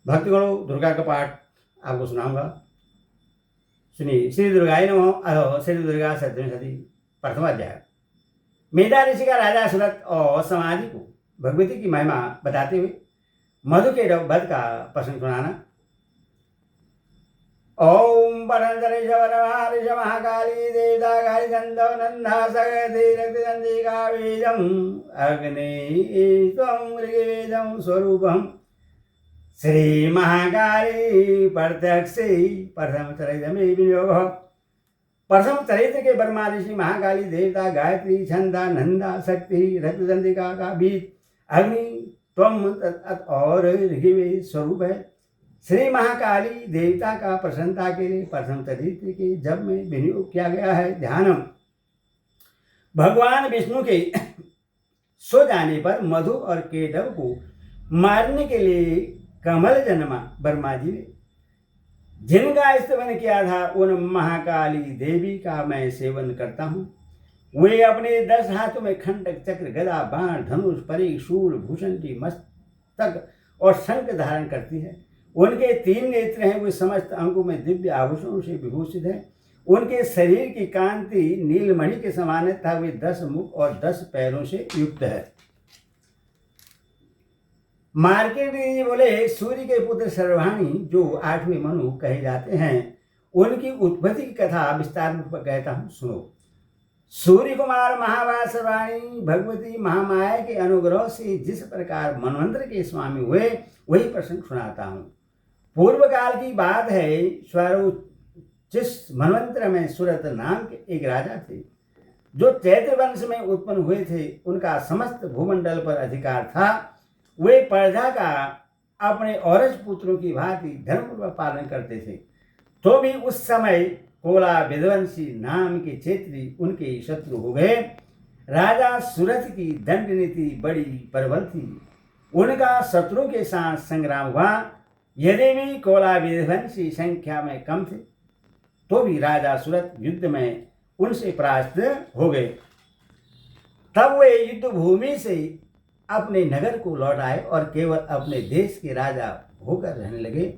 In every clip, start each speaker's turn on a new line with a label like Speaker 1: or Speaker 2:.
Speaker 1: भक्तगणों, दुर्गा का पाठ आपको सुनाऊंगा। सुनिए। श्री दुर्गाय नमः। अहो श्री दुर्गा सप्तमी सती प्रथम अध्याय। मेधा ऋषि का राजा सुरत और समाधि को भगवती की महिमा बताते हुए मधु के वध का प्रसंग सुनाना। ओम परंतरिश महाकाली देवता काली दंडव नंदा सगति रक्तदंडिका वेदम अग्नि त्वं ऋग्वेदं स्वरूपम श्री महाकाली प्रत्यक्ष प्रथम चरित्र में विनियोग। प्रथम चरित्र के ब्रह्मा ऋषि महाकाली देवता गायत्री छंदा नंदा शक्ति रक्तदंडिका का बीज अग्नि त्वम और ऋग्वेद स्वरूप है। श्री महाकाली देवता का प्रसन्नता के लिए प्रथम चरित्र के जब में विनियोग किया गया है। ध्यानम। भगवान विष्णु के सो जाने पर मधु और केटव को मारने के लिए कमल जन्मा ब्रह्मा जी ने जिनका स्तवन किया था उन महाकाली देवी का मैं सेवन करता हूँ। वे अपने 10 हाथों में खंडक चक्र गदा बाण धनुष परीख शूल भूषणी मस्तक और शंख धारण करती है। उनके 3 नेत्र हैं। वे समस्त अंगों में दिव्य आभूषणों से विभूषित हैं। उनके शरीर की कांति नीलमणि के समान है तथा वे 10 मुख और 10 पैरों से युक्त है। मार्केंडेय जी बोले, सूर्य के पुत्र सर्वाणी जो 8वें मनु कहे जाते हैं उनकी उत्पत्ति की कथा विस्तार में कहता हूँ, सुनो। सूर्य कुमार महाभाग सर्वाणी भगवती महामाया के अनुग्रह से जिस प्रकार मनवंतर के स्वामी हुए वही प्रसंग सुनाता हूँ। पूर्व काल की बात है। स्वरोचिष मनवंतर में सुरत नाम के एक राजा थे जो चैत्र वंश में उत्पन्न हुए थे। उनका समस्त भूमंडल पर अधिकार था। वे प्रजा का अपने औरज पुत्रों की भांति धर्मपूर्वक पालन करते थे। तो भी उस समय कोला विध्वंसी नाम के क्षेत्री उनके शत्रु हो गए। राजा सुरथ की दंड नीति बड़ी प्रबल थी। उनका शत्रु के साथ संग्राम हुआ। यदि भी कोला विध्वंसी संख्या में कम थे तो भी राजा सुरथ युद्ध में उनसे परास्त हो गए। तब वे युद्ध भूमि से अपने नगर को लौट आए और केवल अपने देश के राजा होकर रहने लगे।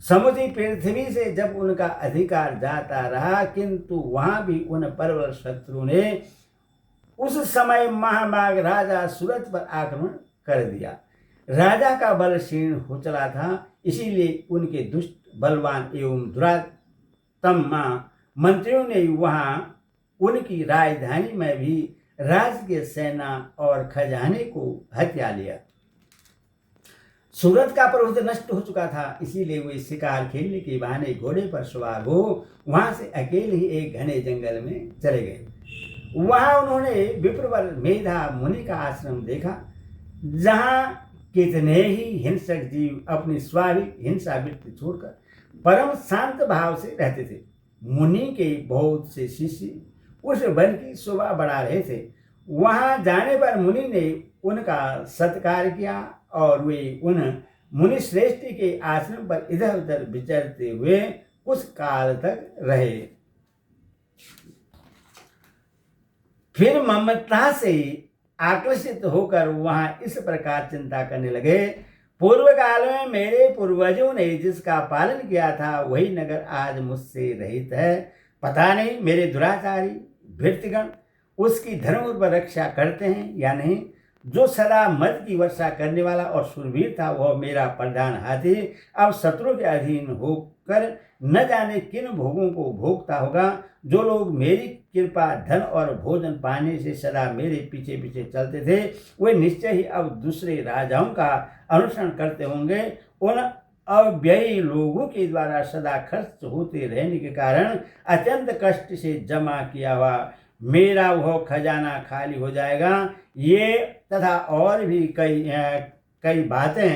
Speaker 1: समुद्री पृथ्वी से जब उनका अधिकार जाता रहा किंतु वहां भी उन प्रबल शत्रु ने उस समय महाभाग राजा सूरत पर आक्रमण कर दिया। राजा का बल क्षीण हो चला था, इसीलिए उनके दुष्ट बलवान एवं दुरात्म मंत्रियों ने वहां उनकी राजधानी में भी राजकीय सेना और खजाने को हत्या लिया। सूरत का प्रभुत्व नष्ट हो चुका था, इसीलिए वे शिकार खेलने के बहाने घोड़े पर सवार हो वहां से अकेले ही एक घने जंगल में चले गए। वहां उन्होंने विप्रवर मेधा मुनि का आश्रम देखा, जहां कितने ही हिंसक जीव अपनी स्वाभाविक हिंसा वृत्ति छोड़कर परम शांत भाव से रहते थे। मुनि के बहुत से शिष्य उस वन की शोभा बढ़ा रहे थे। वहां जाने पर मुनि ने उनका सत्कार किया और वे उन मुनि श्रेष्ठ के आश्रम पर इधर उधर विचरते हुए कुछ काल तक रहे। फिर ममता से आकर्षित होकर वहां इस प्रकार चिंता करने लगे, पूर्व काल में मेरे पूर्वजों ने जिसका पालन किया था वही नगर आज मुझसे रहित है। पता नहीं मेरे दुराचारी भृत्यगण उसकी धर्म पर रक्षा करते हैं या नहीं। जो सदा मद की वर्षा करने वाला और शूरवीर था वह मेरा प्रधान हाथी अब शत्रु के अधीन होकर न जाने किन भोगों को भोगता होगा। जो लोग मेरी कृपा धन और भोजन पाने से सदा मेरे पीछे पीछे चलते थे वे निश्चय ही अब दूसरे राजाओं का अनुसरण करते होंगे। उन अव्ययी लोगों के द्वारा सदा खर्च होते रहने के कारण अत्यंत कष्ट से जमा किया हुआ मेरा वह खजाना खाली हो जाएगा। ये तथा और भी कई बातें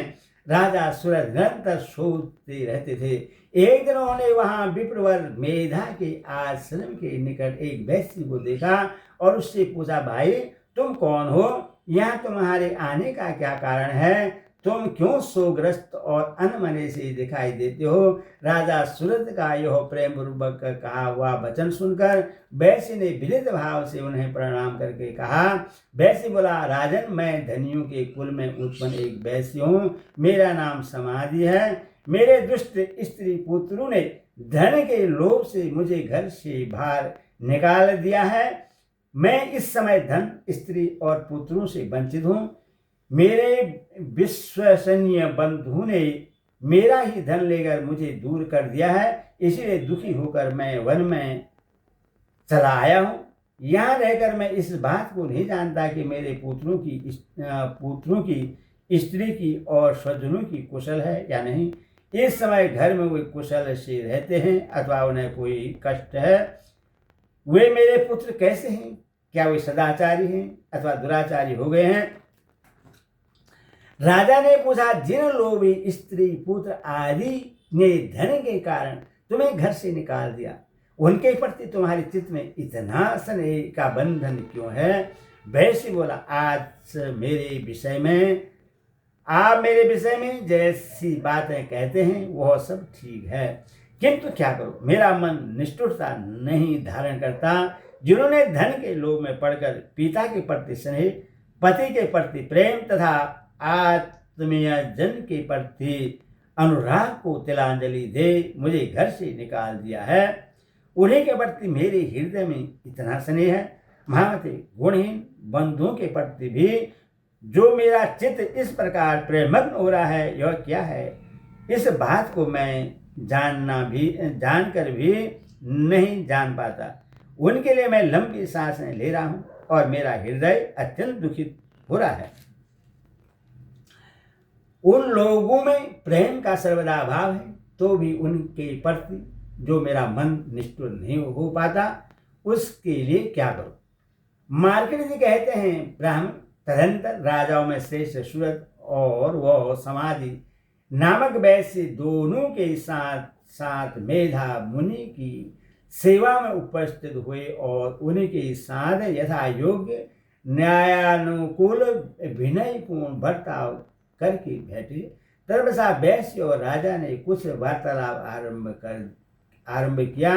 Speaker 1: राजा सूरत निरंतर सोचते रहते थे। एक दिन उन्होंने वहां विप्रवर मेधा के आश्रम के निकट एक वैश्य को देखा और उससे पूछा, भाई तुम कौन हो? यहाँ तुम्हारे आने का क्या कारण है? तुम क्यों शोकग्रस्त और अनमने से दिखाई देते हो? राजा सूरत का यह प्रेम पूर्वक कहा हुआ वचन सुनकर वैश्य ने विनीत भाव से उन्हें प्रणाम करके कहा। वैश्य बोला, राजन मैं धनियों के कुल में उत्पन्न एक वैश्य हूँ। मेरा नाम समाधि है। मेरे दुष्ट स्त्री पुत्रों ने धन के लोभ से मुझे घर से बाहर निकाल दिया है। मैं इस समय धन, स्त्री और पुत्रों से वंचित हूँ। मेरे विश्वसनीय बंधु ने मेरा ही धन लेकर मुझे दूर कर दिया है, इसलिए दुखी होकर मैं वन में चला आया हूँ। यहाँ रहकर मैं इस बात को नहीं जानता कि मेरे पुत्रों की, स्त्री की और स्वजनों की कुशल है या नहीं। इस समय घर में वे कुशल से रहते हैं अथवा उन्हें कोई कष्ट है। वे मेरे पुत्र कैसे हैं? क्या वे सदाचारी हैं अथवा दुराचारी हो गए हैं? राजा ने पूछा, जिन लोभी स्त्री, पुत्र आदि ने धन के कारण तुम्हें घर से निकाल दिया, उनके प्रति तुम्हारे चित्त में इतना स्नेह का बंधन क्यों है? वैश्य बोला, आप मेरे विषय में जैसी बातें कहते हैं वह सब ठीक है, किंतु क्या करूं, मेरा मन निष्ठुरता नहीं धारण करता। जिन्होंने धन के लोभ में पड़कर पिता के प्रति स्नेह, पति के प्रति प्रेम तथा आत्मीय जन के प्रति अनुराग को तिलांजलि दे मुझे घर से निकाल दिया है, उन्हीं के प्रति मेरे हृदय में इतना स्नेह है। महामते, गुणहीन बंधुओं के प्रति भी जो मेरा चित्त इस प्रकार प्रेमग्न हो रहा है, यह क्या है? इस बात को मैं जानकर भी नहीं जान पाता। उनके लिए मैं लंबी सांसें ले रहा हूँ और मेरा हृदय अत्यंत दुखित हो रहा है। उन लोगों में प्रेम का सर्वदा अभाव है, तो भी उनके प्रति जो मेरा मन निष्ठुर नहीं हो पाता, उसके लिए क्या करूं? मार्कंडेय जी कहते हैं, ब्राह्मण तदंतर राजाओं में श्रेष्ठ सूरत और वह समाधि नामक वैश्य दोनों के साथ साथ मेधा मुनि की सेवा में उपस्थित हुए और उनके साथ यथा योग्य न्यायानुकूल विनयपूर्ण बर्ताव करके बैठे। तर्वसा वैश्य और राजा ने कुछ वार्तालाप आरंभ किया।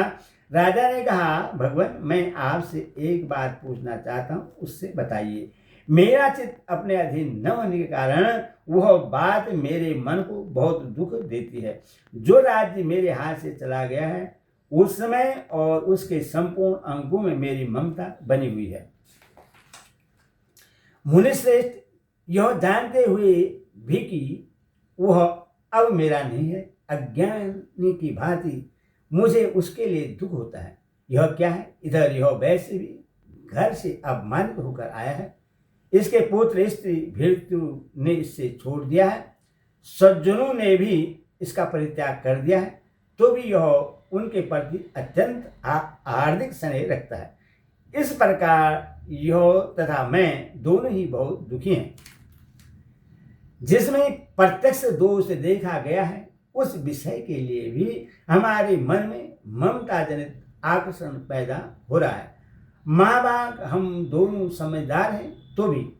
Speaker 1: राजा ने कहा, भगवान, मैं आपसे एक बात पूछना चाहता हूँ, उससे बताइए। मेरा चित्त अपने अधीन न होने के कारण वह बात मेरे मन को बहुत दुख देती है। जो राज्य मेरे हाथ से चला गया है, उस समय और उसके संपूर्ण अंगों में मेरी ममता बनी हुई है। मुनिश्रेष्ठ, यह जानते हुए भी कि वह अब मेरा नहीं है, अज्ञानी की भांति मुझे उसके लिए दुख होता है। यह क्या है? इधर यह वैश्य भी घर से अपमानित होकर आया है, इसके पुत्र स्त्री भृत्यु ने इससे छोड़ दिया है, सज्जनों ने भी इसका परित्याग कर दिया है, तो भी यह उनके प्रति अत्यंत हार्दिक स्नेह रखता है। इस प्रकार यह तथा मैं दोनों ही बहुत दुखी हैं। जिसमें प्रत्यक्ष दोष देखा गया है, उस विषय के लिए भी हमारे मन में ममता जनित आकर्षण पैदा हो रहा है। महाभाग, हम दोनों समझदार हैं, तो भी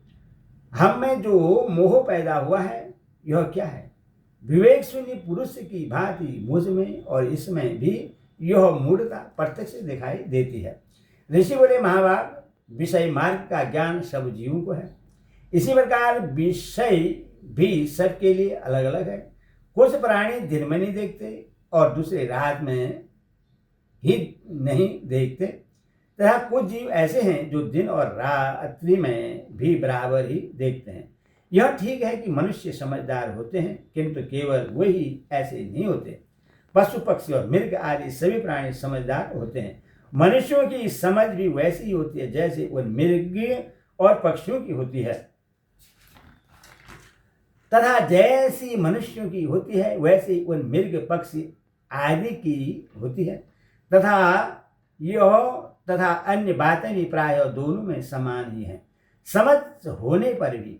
Speaker 1: हम में जो मोह पैदा हुआ है, यह क्या है? विवेक शून्य पुरुष की भांति मुझ में और इसमें भी यह मूढ़ता प्रत्यक्ष दिखाई देती है। ऋषि बोले, महाभाग, विषय मार्ग का ज्ञान सब जीवों को है। इसी प्रकार विषय भी सबके लिए अलग अलग है। कुछ प्राणी दिन में नहीं देखते और दूसरे रात में ही नहीं देखते, तथा कुछ जीव ऐसे हैं जो दिन और रात्रि में भी बराबर ही देखते हैं। यह ठीक है कि मनुष्य समझदार होते हैं, किंतु केवल वही ऐसे नहीं होते। पशु पक्षी और मृग आदि सभी प्राणी समझदार होते हैं। मनुष्यों की समझ भी वैसी ही होती है जैसे उन मृग और पक्षियों की होती है, तथा जैसी मनुष्यों की होती है वैसे उन मृग पक्षी आदि की होती है, तथा अन्य बातें भी प्रायः दोनों में समान ही हैं। समझ होने पर भी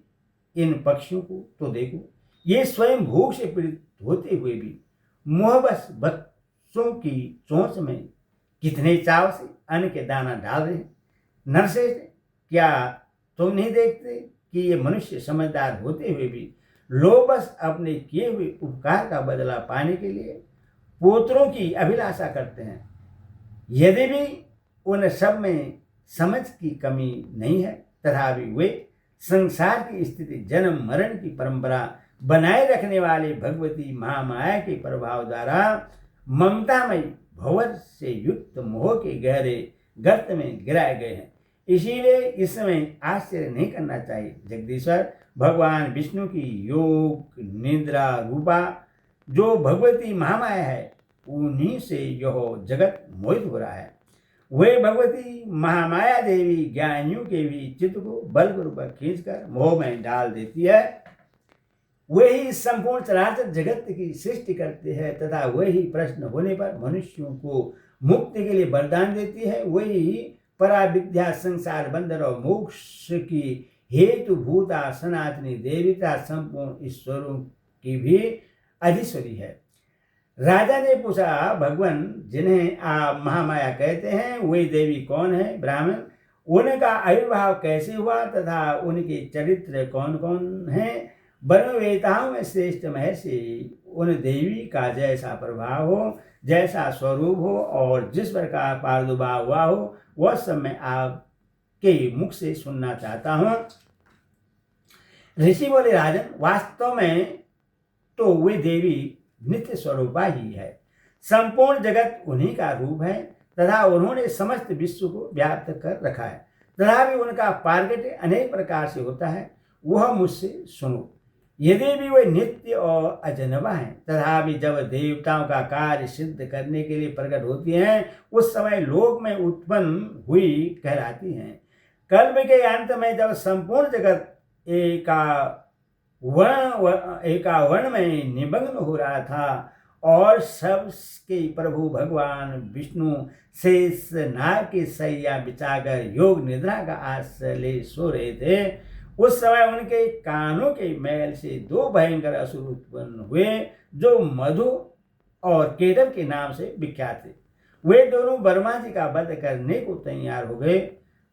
Speaker 1: इन पक्षियों को तो देखो, ये स्वयं भूख से पीड़ित होते हुए भी मोहवश बच्चों की चोंच में कितने चाव से अन्न के दाना डाल रहे हैं। नरश्रेष्ठ, क्या तुम नहीं देखते कि ये मनुष्य समझदार होते हुए भी लोभवश अपने किए हुए उपकार का बदला पाने के लिए पुत्रों की अभिलाषा करते हैं? यदि भी उन सब में समझ की कमी नहीं है, तथापि वे संसार की स्थिति, जन्म मरण की परंपरा, बनाए रखने वाले भगवती महामाया के प्रभाव द्वारा ममतामयी भंवर से युक्त मोह के गहरे गर्त में गिराए गए हैं। इसीलिए इस समय आश्चर्य नहीं करना चाहिए। जगदीश्वर भगवान विष्णु की योग निद्रा रूपा जो भगवती महामाया है, उन्हीं से यह जगत मोहित हो रहा है। वे भगवती महामाया देवी ज्ञानियों के भी चित्त को बलपूर्वक खींचकर मोह में डाल देती है। वही संपूर्ण चराचर जगत की सृष्टि करते हैं तथा वही प्रश्न होने पर मनुष्यों को मुक्ति के लिए वरदान देती है। वही पराविद्या संसार बंधन और मोक्ष की हेतु भूता सनातनी देवता संपूर्ण ईश्वरों की भी अधीश्वरी है। राजा ने पूछा, भगवान जिन्हें आप महामाया कहते हैं वे देवी कौन है? ब्राह्मण, उनका आविर्भाव कैसे हुआ तथा उनके चरित्र कौन कौन हैं? ब्रह्मवेताओं में श्रेष्ठ महर्षि उन देवी का जैसा प्रभाव हो, जैसा स्वरूप हो और जिस प्रकार प्रादुर्भाव हुआ हो, वह सब मैं आपके मुख से सुनना चाहता हूँ। ऋषि बोले, राजन, वास्तव में तो वे देवी नित्य स्वरूपा ही है। संपूर्ण जगत उन्हीं का रूप है तथा उन्होंने समस्त विश्व को व्याप्त कर रखा है। तथा भी उनका पार्गट्य अनेक प्रकार से होता है, वह मुझसे सुनो। यदि भी वे नित्य और अजनबा हैं, तथा भी जब देवताओं का कार्य सिद्ध करने के लिए प्रकट होती हैं, उस समय लोक में उत्पन्न हुई कहलाती हैं। कल्प के अंत में जब संपूर्ण जगत एकावर्ण में निमग्न हो रहा था और सबके प्रभु भगवान विष्णु शेष नाग की सैया बिछाकर योग निद्रा का आश्रय ले सो रहे थे, उस समय उनके कानों के मैल से दो भयंकर असुर उत्पन्न हुए जो मधु और केटव के नाम से विख्यात थे। वे दोनों ब्रह्मा जी का वध करने को तैयार हो गए।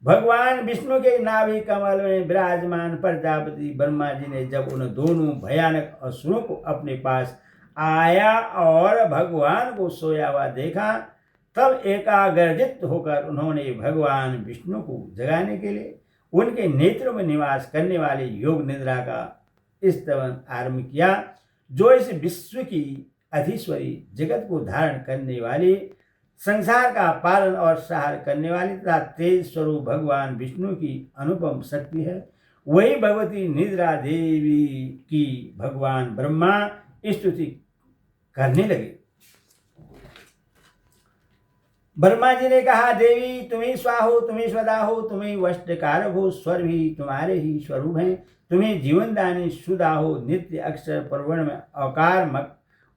Speaker 1: भगवान विष्णु के नाभि कमल में विराजमान प्रजापति ब्रह्मा जी ने जब उन दोनों भयानक असुरों को अपने पास आया और भगवान को सोया हुआ देखा, तब एकाग्रचित्त होकर उन्होंने भगवान विष्णु को जगाने के लिए उनके नेत्रों में निवास करने वाले योग निद्रा का स्तवन आरंभ किया, जो इस विश्व की अधीश्वरी, जगत को धारण करने वाली, संसार का पालन और सहार करने वाली तथा तेज स्वरूप भगवान विष्णु की अनुपम शक्ति है। वही भगवती निद्रा देवी की भगवान ब्रह्मा स्तुति करने लगे। ब्रह्मा जी ने कहा, देवी तुम्ही स्वाहो, तुम्ही स्वदा हो, तुम्ही वस्त्रकारक हो, स्वर भी तुम्हारे ही स्वरूप हैं। तुम्ही जीवनदानी सुधा हो, नित्य अक्षर परवर्ण में अकार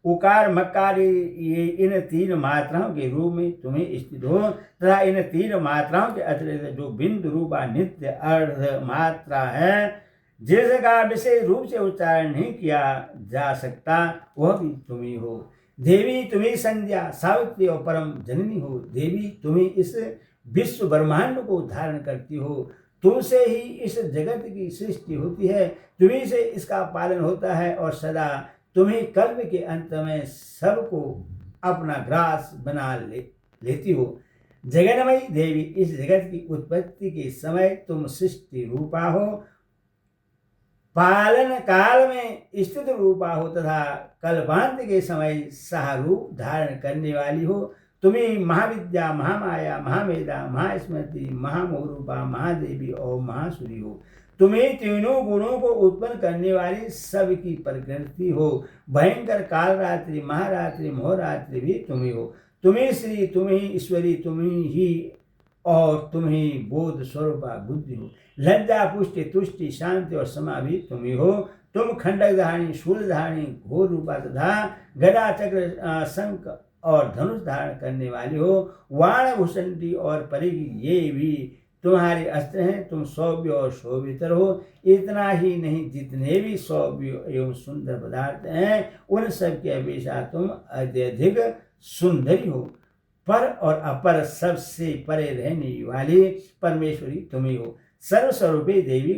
Speaker 1: उकार मकार ये इन तीन मात्राओं के रूप में तुम्हें स्थित हो तथा इन तीन मात्राओं के अतिरिक्त जो बिंदु रूपा नित्य अर्ध मात्रा है, जिसका विशेष रूप से उच्चारण नहीं किया जा सकता, वह भी तुम्ही हो। देवी तुम्ही संध्या, सावित्री और परम जननी हो। देवी तुम्ही इस विश्व ब्रह्मांड को धारण करती हो। तुमसे ही इस जगत की सृष्टि होती है, तुम्ही से इसका पालन होता है और सदा तुम्ही कल्प के अंत में सबको अपना ग्रास बना लेती हो। जगन्मयी देवी, इस जगत की उत्पत्ति के समय तुम सृष्टि रूपा हो, पालन काल में स्थित रूपा हो तथा कल्पांत के समय सहारूप धारण करने वाली हो। तुम्हें महाविद्या, महामाया, महामेधा, महास्मृति, महामोरूपा, महादेवी और महासुरी हो। तुम्हें तीनों गुणों को उत्पन्न करने वाली सबकी प्रकृति हो। भयंकर कालरात्रि, महारात्रि, मोहरात्रि भी तुम्ही हो। तुम्ही श्री, तुम्ही ईश्वरी, तुम्ही ही और तुम्ही बोध स्वरूपा बुद्धि हो। लज्जा, पुष्टि, तुष्टि, शांति और समा भी तुम्ही हो। तुम खंडक धारणी, शूल धारणी, घोर रूपा तथा गदा, चक्र, शंख और धनुष धारण करने वाली हो। वाण, भूषंती और परिधि ये भी तुम्हारे अस्त्र हैं। तुम सौम्य और शोभितर हो। इतना ही नहीं, जितने भी सौम्य एवं सुंदर पदार्थ हैं, उन सब के अपेक्षा तुम अत्यधिक सुंदरी हो। पर और अपर सबसे परे रहने वाली परमेश्वरी तुम्ही हो। सर्वस्वरूपी देवी,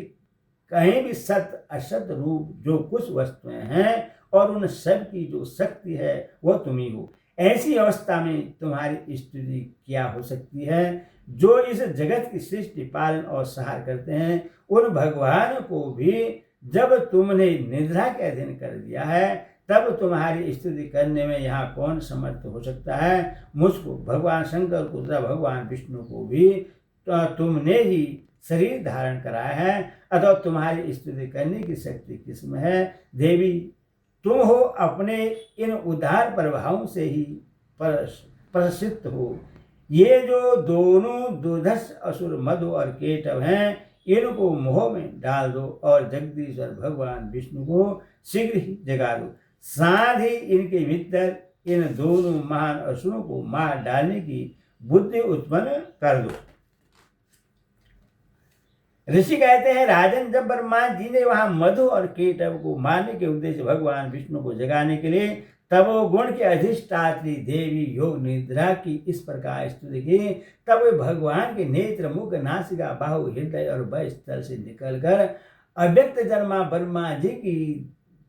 Speaker 1: कहीं भी सत असत रूप जो कुछ वस्तुएं हैं और उन सब की जो शक्ति है वह तुम्ही हो। ऐसी अवस्था में तुम्हारी स्तुति क्या हो सकती है? जो इस जगत की सृष्टि, पालन और सहार करते हैं, उन भगवान को भी जब तुमने निद्रा के अधीन कर दिया है, तब तुम्हारी स्तुति करने में यहाँ कौन समर्थ हो सकता है? मुझको, भगवान शंकर को तथा भगवान विष्णु को भी तुमने ही शरीर धारण कराया है, अतः तुम्हारी स्तुति करने की शक्ति किसमें है? देवी, तुम हो, अपने इन उदार प्रभावों से ही प्रसिद्ध हो। ये जो दोनों दुर्धर्ष असुर मधु और केटव हैं, इनको मोह में डाल दो और जगदीश्वर भगवान विष्णु को शीघ्र ही जगा दो। साथ ही इनके भीतर इन दोनों महान असुरों को मार डालने की बुद्धि उत्पन्न कर दो। ऋषि कहते हैं, राजन, जब ब्रह्मा जी ने वहां मधु और केटव को मारने के उद्देश्य भगवान विष्णु को जगाने के लिए तब वो गुण के अधिष्ठात्री देवी योग निद्रा की इस प्रकार स्तुति की, तब वे भगवान के नेत्र, मुख, नासिका, बाहु, हृदय और वह स्थल से निकलकर अव्यक्त जन्मा ब्रह्मा जी की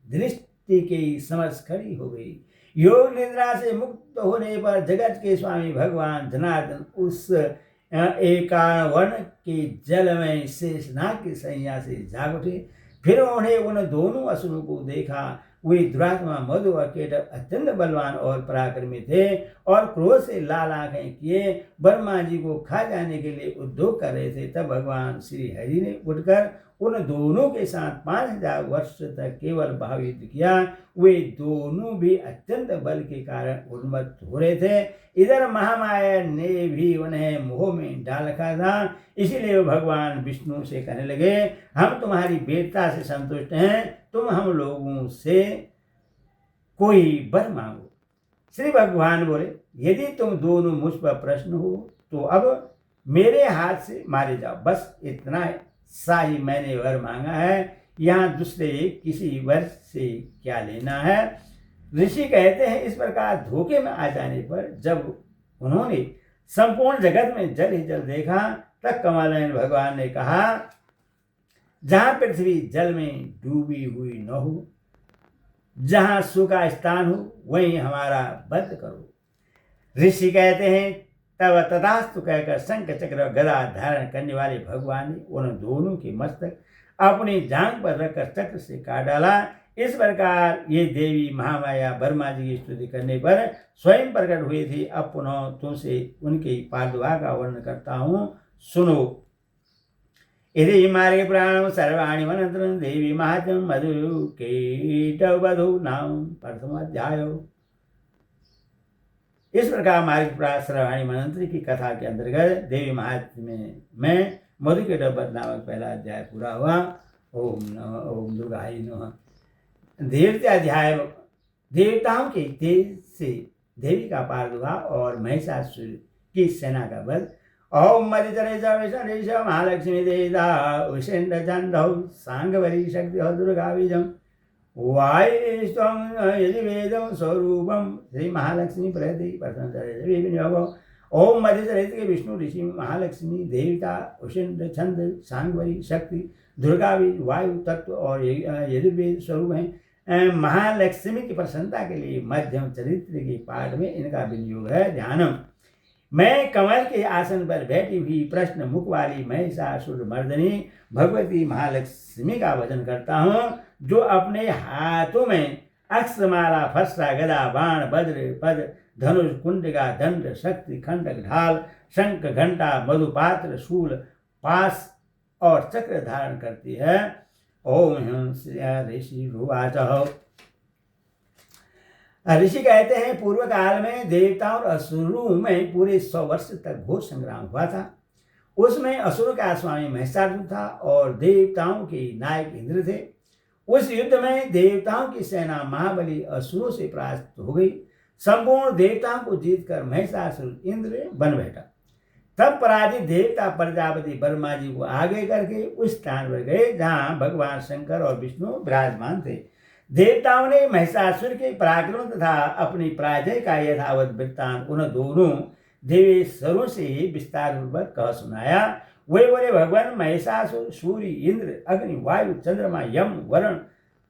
Speaker 1: दृष्टि के समक्ष खड़ी हो गई। योग निद्रा से मुक्त होने पर जगत के स्वामी भगवान जनार्दन उस एकावर्ण के जल में शेषनाग की सैया से जाग उठे। फिर उन्हें उन दोनों असुरों को देखा। वे दुरात्मा मधु और केटव अत्यंत बलवान और पराक्रमी थे और क्रोध से लाल आंखें किए ब्रह्मा जी को खा जाने के लिए उद्योग कर रहे थे। तब भगवान श्री हरि ने उठकर उन दोनों के साथ 5000 वर्ष तक केवल भाव युद्ध किया। वे दोनों भी अत्यंत बल के कारण उन्मत्त हो रहे थे। इधर महामाया ने भी उन्हें मोह में डाल रखा था, इसीलिए वे भगवान विष्णु से कहने लगे, हम तुम्हारी वीरता से संतुष्ट हैं, तुम हम लोगों से कोई वर मांगो। श्री भगवान बोले, यदि तुम दोनों मुझ पर प्रश्न हो तो अब मेरे हाथ से मारे जाओ, बस इतना सा ही मैंने वर मांगा है, यहाँ दूसरे किसी वर से क्या लेना है। ऋषि कहते हैं, इस प्रकार धोखे में आ जाने पर जब उन्होंने संपूर्ण जगत में जल ही जल देखा, तब कमलनयन भगवान ने कहा, जहां पृथ्वी जल में डूबी हुई न हो, जहां सूखा स्थान हो, वहीं हमारा वध करो। ऋषि कहते हैं, तब तथास्तु कहकर शंख चक्र गदा धारण करने वाले भगवान ने उन दोनों के मस्तक अपनी जांघ पर रखकर चक्र से काट डाला। इस प्रकार ये देवी महामाया ब्रह्मा जी की स्तुति करने पर स्वयं प्रकट हुई थी। अब पुनः तुमसे उनके प्रादुर्भाव का वर्णन करता हूँ, सुनो। यदि मार्गे पुराणम सर्वाणि मनंत्रम देवी महात्म्यम मधु केटव वधू नाम प्रथम अध्याय। इस प्रकार मार्ग पुराण सर्वाणि मनंत्र की कथा के अंतर्गत देवी महात्म्य में मधु केटव वध नामक पहला अध्याय पूरा हुआ। ओम दुर्गाय नमः। देवता अध्याय देवताओं के तेज से देवी का प्रादुर्भाव और महिषासुर की सेना का वध। ओम मदितरेश महालक्ष्मी देवता विषेन्द्र चंदौ सांगवरी शक्ति दुर्गा बीजम वायुस्त्वं यजुर्वेदं स्वरूपम श्री महालक्ष्मी प्रति प्रथम। ओम मध्यचरित के विष्णु ऋषि महालक्ष्मी देवता उषेन्द्र छंद सांगवरी शक्ति दुर्गा बीज वायु तत्व और यजुर्वेद स्वरूप हैं। महालक्ष्मी की प्रसन्नता के लिए मध्यम चरित्र के पाठ में इनका विनियोग है। ध्यानम। मैं कमल के आसन पर बैठी हुई प्रश्न मुख वाली महिषासुर मर्दनी भगवती महालक्ष्मी का भजन करता हूँ, जो अपने हाथों में अक्षमाला, फरसा, गदा, बाण, वज्र, पद, धनुष, कुंडिका, दंड, शक्ति, खंडक, ढाल, शंख, घंटा, मधुपात्र, शूल, पास और चक्र धारण करती है। ओम ऋषि भुवाच। ऋषि कहते हैं, पूर्व काल में देवताओं और असुरों में पूरे 100 वर्ष तक घोर संग्राम हुआ था। उसमें असुरों का स्वामी महिषासुर था और देवताओं के नायक इंद्र थे। उस युद्ध में देवताओं की सेना महाबली असुरों से परास्त हो गई। संपूर्ण देवताओं को जीतकर महिषासुर इंद्र बन बैठा। तब पराजित देवता प्रजापति ब्रह्मा जी को आगे करके उस स्थान पर गए जहां भगवान शंकर और विष्णु विराजमान थे। देवताओं ने महिषासुर के पराक्रम तथा अपनी पराजय का यथावत वृत्तांत उन दोनों देवेश्वरों से विस्तार पूर्वक कह सुनाया। वे बोले, भगवान महिषासुर सूर्य, इंद्र, अग्नि, वायु, चंद्रमा, यम, वरुण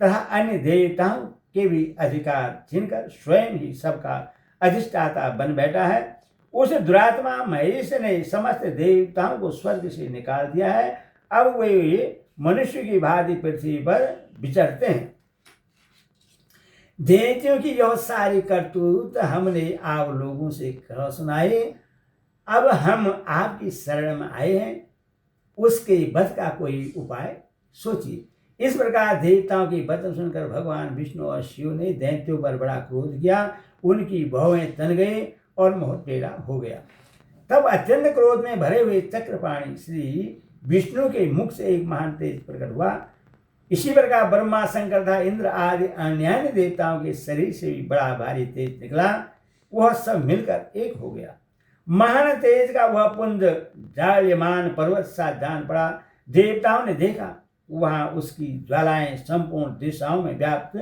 Speaker 1: तथा अन्य देवताओं के भी अधिकार छीनकर स्वयं ही सबका अधिष्ठाता बन बैठा है। उस दुरात्मा महेश ने समस्त देवताओं को स्वर्ग से निकाल दिया है। अब वे मनुष्य की भांति पृथ्वी पर विचरते हैं। दैत्यों की यह सारी करतूत हमने आप लोगों से कह सुनाई। अब हम आपकी शरण में आए हैं, उसके वध का कोई उपाय सोचिए। इस प्रकार देवताओं की वचन सुनकर भगवान विष्णु और शिव ने दैत्यों पर बड़ा क्रोध किया। उनकी भौहें तन गई और मुंह टेढ़ा हो गया। तब अत्यंत क्रोध में भरे हुए चक्रपाणी श्री विष्णु के मुख से एक महान तेज प्रकट हुआ। इसी प्रकार ब्रह्मा, शंकर तथा इंद्र आदि अन्य देवताओं के शरीर से भी बड़ा भारी तेज निकला। वह सब मिलकर एक हो गया। महान तेज का वह पुंज जायमान पर्वत सा जान पड़ा। देवताओं ने देखा, वहां उसकी ज्वालाएं संपूर्ण दिशाओं में व्याप्त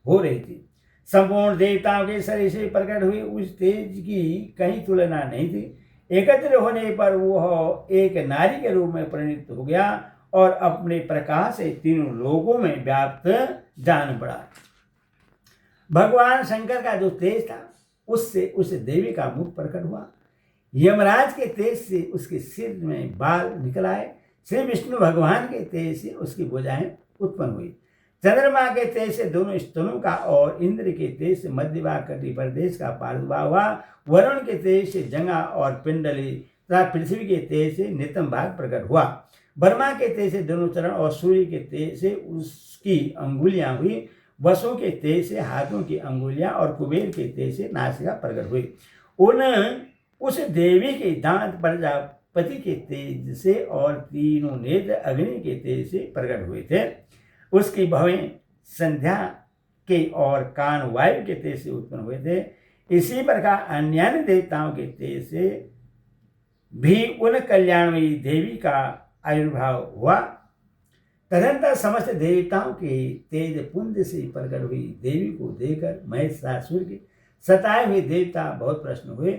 Speaker 1: हो रही थी। संपूर्ण देवताओं के शरीर से प्रकट हुई उस तेज की कहीं तुलना नहीं थी। एकत्र होने पर वह एक नारी के रूप में परिणित हो गया और अपने प्रकाश से तीनों लोगों में व्याप्त जान पड़ा। भगवान शंकर का जो तेज था, उससे उस देवी का मुख प्रकट हुआ। यमराज के तेज से उसके सिर में बाल निकल आए। श्री विष्णु भगवान के तेज से उसकी भुजाएं उत्पन्न हुई। चंद्रमा के तेज से दोनों स्तनों का और इंद्र के तेज से मध्य भाग कटी प्रदेश का प्रादुर्भाव हुआ। वरुण के तेज से जंगा और पिंडली तथा पृथ्वी के तेज से नितम भाग प्रकट हुआ। ब्रह्मा के तेज से दोनों चरण और सूर्य के तेज से उसकी अंगुलियां हुई। वसु के तेज से हाथों की अंगुलियां और कुबेर के तेज से नासिका प्रकट हुई। उस देवी के दांत प्रजापति के तेज से और तीनों नेत्र अग्नि के तेज से प्रकट हुए थे। उसकी भवें संध्या के और कान वायु के तेज से उत्पन्न हुए थे। इसी प्रकार अन्य देवताओं के तेज से भी उन कल्याणमयी देवी का आविर्भाव हुआ। तदनंतर समस्त देवताओं के तेज पुंज से प्रकट हुई देवी को देखकर महिषासुर के सताए हुए देवता बहुत प्रसन्न हुए।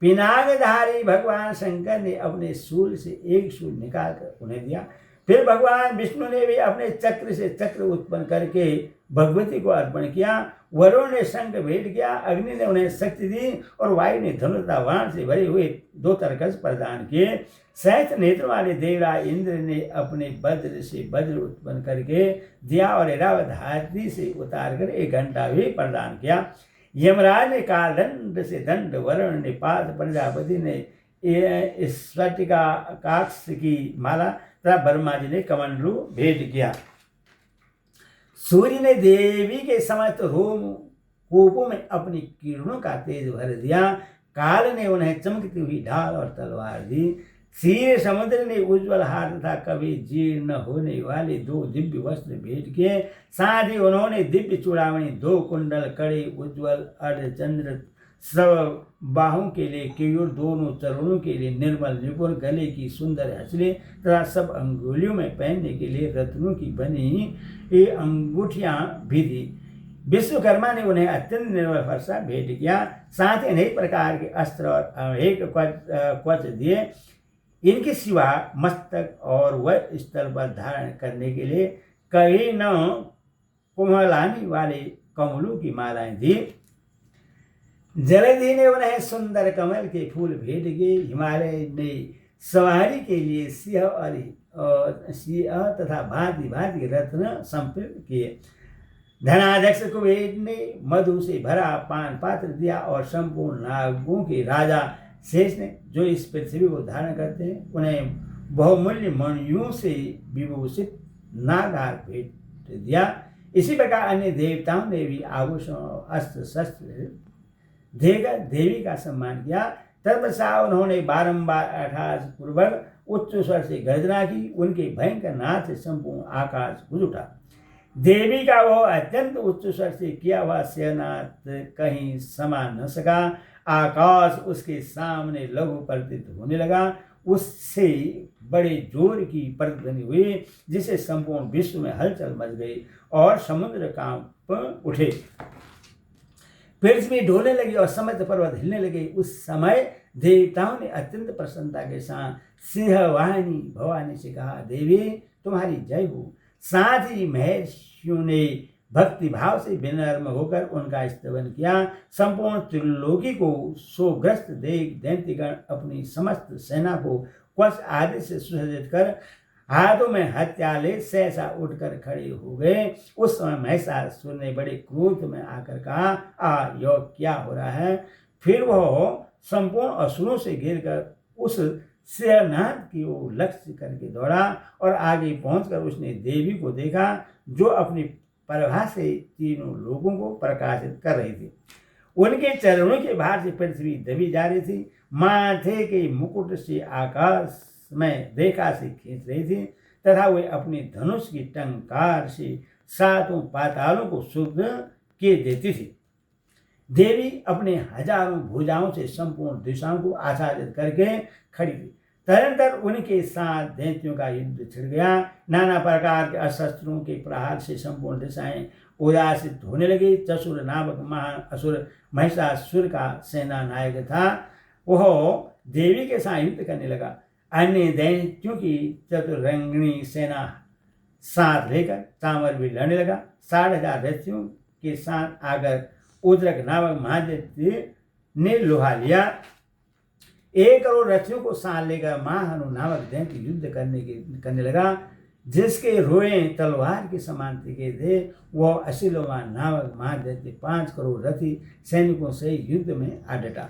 Speaker 1: पिनाकधारी भगवान शंकर ने अपने शूल से एक शूल निकालकर उन्हें दिया। फिर भगवान विष्णु ने भी अपने चक्र से चक्र उत्पन्न करके भगवती को अर्पण किया। वरुण ने शंख भेंट किया, अग्नि ने उन्हें शक्ति दी और वायु ने धनुर्धा बाण से भरे हुए 2 तरकश प्रदान किए। सहस्त्र नेत्र वाले देवराज इंद्र ने अपने वज्र से वज्र उत्पन्न करके दिया और ऐरावत हाथी से उतार कर 1 घंटा भी प्रदान किया। यमराज ने कालदंड से दंड, वरुण ने पाद, प्रजापति ने स्फटिका काक्ष की माला तथा ब्रह्मा जी ने कमंडलू भेंट किया। सूर्य ने देवी के समस्त रोम कूपों में अपनी किरणों का तेज भर दिया। काल ने उन्हें चमकती हुई ढाल और तलवार दी। क्षीर समुद्र ने उज्ज्वल हाथ तथा कभी जीर्ण होने वाले 2 दिव्य वस्त्र भेंट किए। साथ ही उन्होंने दिव्य चूड़ामणि, 2 कुंडल, कड़े, उज्ज्वल अर्धचंद्र, सब बाहों के लिए केयूर, दोनों चरणों के लिए निर्मल निपुण, गले की सुंदर हंसली तथा सब अंगुलियों में पहनने के लिए रत्नों की बनी ये अंगूठियां भी दी। विश्वकर्मा ने उन्हें अत्यंत निर्मल फरसा भेंट किया। साथ ही अनेक प्रकार के अस्त्र और अनेक कवच दिए। इनके सिवा मस्तक और वह स्थल पर धारण करने के लिए कई न कुम्हलानी वाले कमलों की मालाएं दी। जलधि ने उन्हें सुंदर कमल के फूल भेंट किए। हिमालय ने सवारी के लिए सिंह तथा भांति भांति रत्न संपन्न किए। धनाध्यक्ष कुबेर ने मधु से भरा पान पात्र दिया और संपूर्ण नागों के राजा शेष ने, जो इस पृथ्वी को धारण करते हैं, उन्हें बहुमूल्य मणियों से विभूषित नागहार भेंट दिया। इसी प्रकार अन्य देवताओं ने भी आभूषण, अस्त्र शस्त्र देकर देवी का सम्मान किया। तत्पश्चात उन्होंने बारंबार अट्टहास पूर्वक उच्च स्वर से गर्जना की। उनके भयंकर नाद से संपूर्ण आकाश गूंज उठा। देवी का वह अत्यंत उच्च स्वर से किया हुआ सिंहनाद कहीं समा न सका। आकाश उसके सामने लघु प्रतीत होने लगा। उससे बड़े जोर की प्रतिध्वनि हुई, जिससे संपूर्ण विश्व में हलचल मच गई और समुद्र कांप उठे। पृथ्वी डोलने लगी और समस्त पर्वत हिलने लगे। उस समय देवताओं ने अत्यंत प्रसन्नता के साथ सिंहवाहिनी भवानी से कहा, देवी तुम्हारी जय हो। साथ ही महर्षियों ने भक्ति भाव से विनम्र होकर उनका स्तवन किया। संपूर्ण त्रिलोकी को शोकग्रस्त देख दैत्यगण अपनी समस्त सेना को कवच आदि से सुसज्जित कर हाथों में हथियाले सहसा उठकर खड़े हो गए। उस समय महिषासुर ने बड़े क्रोध में आकर कहा, यह क्या हो रहा है? फिर वह संपूर्ण असुरों से घिरकर उस शेरनाथ की ओर लक्ष्य करके दौड़ा और आगे पहुंचकर उसने देवी को देखा, जो अपनी प्रभा से तीनों लोगों को प्रकाशित कर रही थी। उनके चरणों के भार से पृथ्वी दबी जा रही थी, माथे के मुकुट से आकाश में रेखा से खींच रही थी तथा वे अपने धनुष की टंकार से सातों पातालों को शुद्ध किए देती थी। देवी अपने हजारों भुजाओं से संपूर्ण दिशाओं को आच्छादित करके खड़ी थी। तदनंतर उनके साथ दैत्यों का युद्ध छिड़ गया। नाना प्रकार के अस्त्रों के प्रहार से संपूर्ण दिशाएं उदासित होने लगी। चसुर नामक महान असुर महिषासुर का सेना नायक था, वह देवी के साथ युद्ध करने लगा। अन्य दैत्यों की चतुरंगिणी सेना साथ लेकर चामर भी लड़ने लगा। 60,000 दैत्यों के साथ आकर उद्रक नामक महादैत्य ने लोहा लिया। 1 करोड़ रथियों को साथ लेकर महाहनु नामक दैत्य युद्ध करने लगा, जिसके रोए तलवार के समान तिखे थे। वह अशिलोमा नामक महादैत्य 5 करोड़ रथी सैनिकों से युद्ध में आ डटा।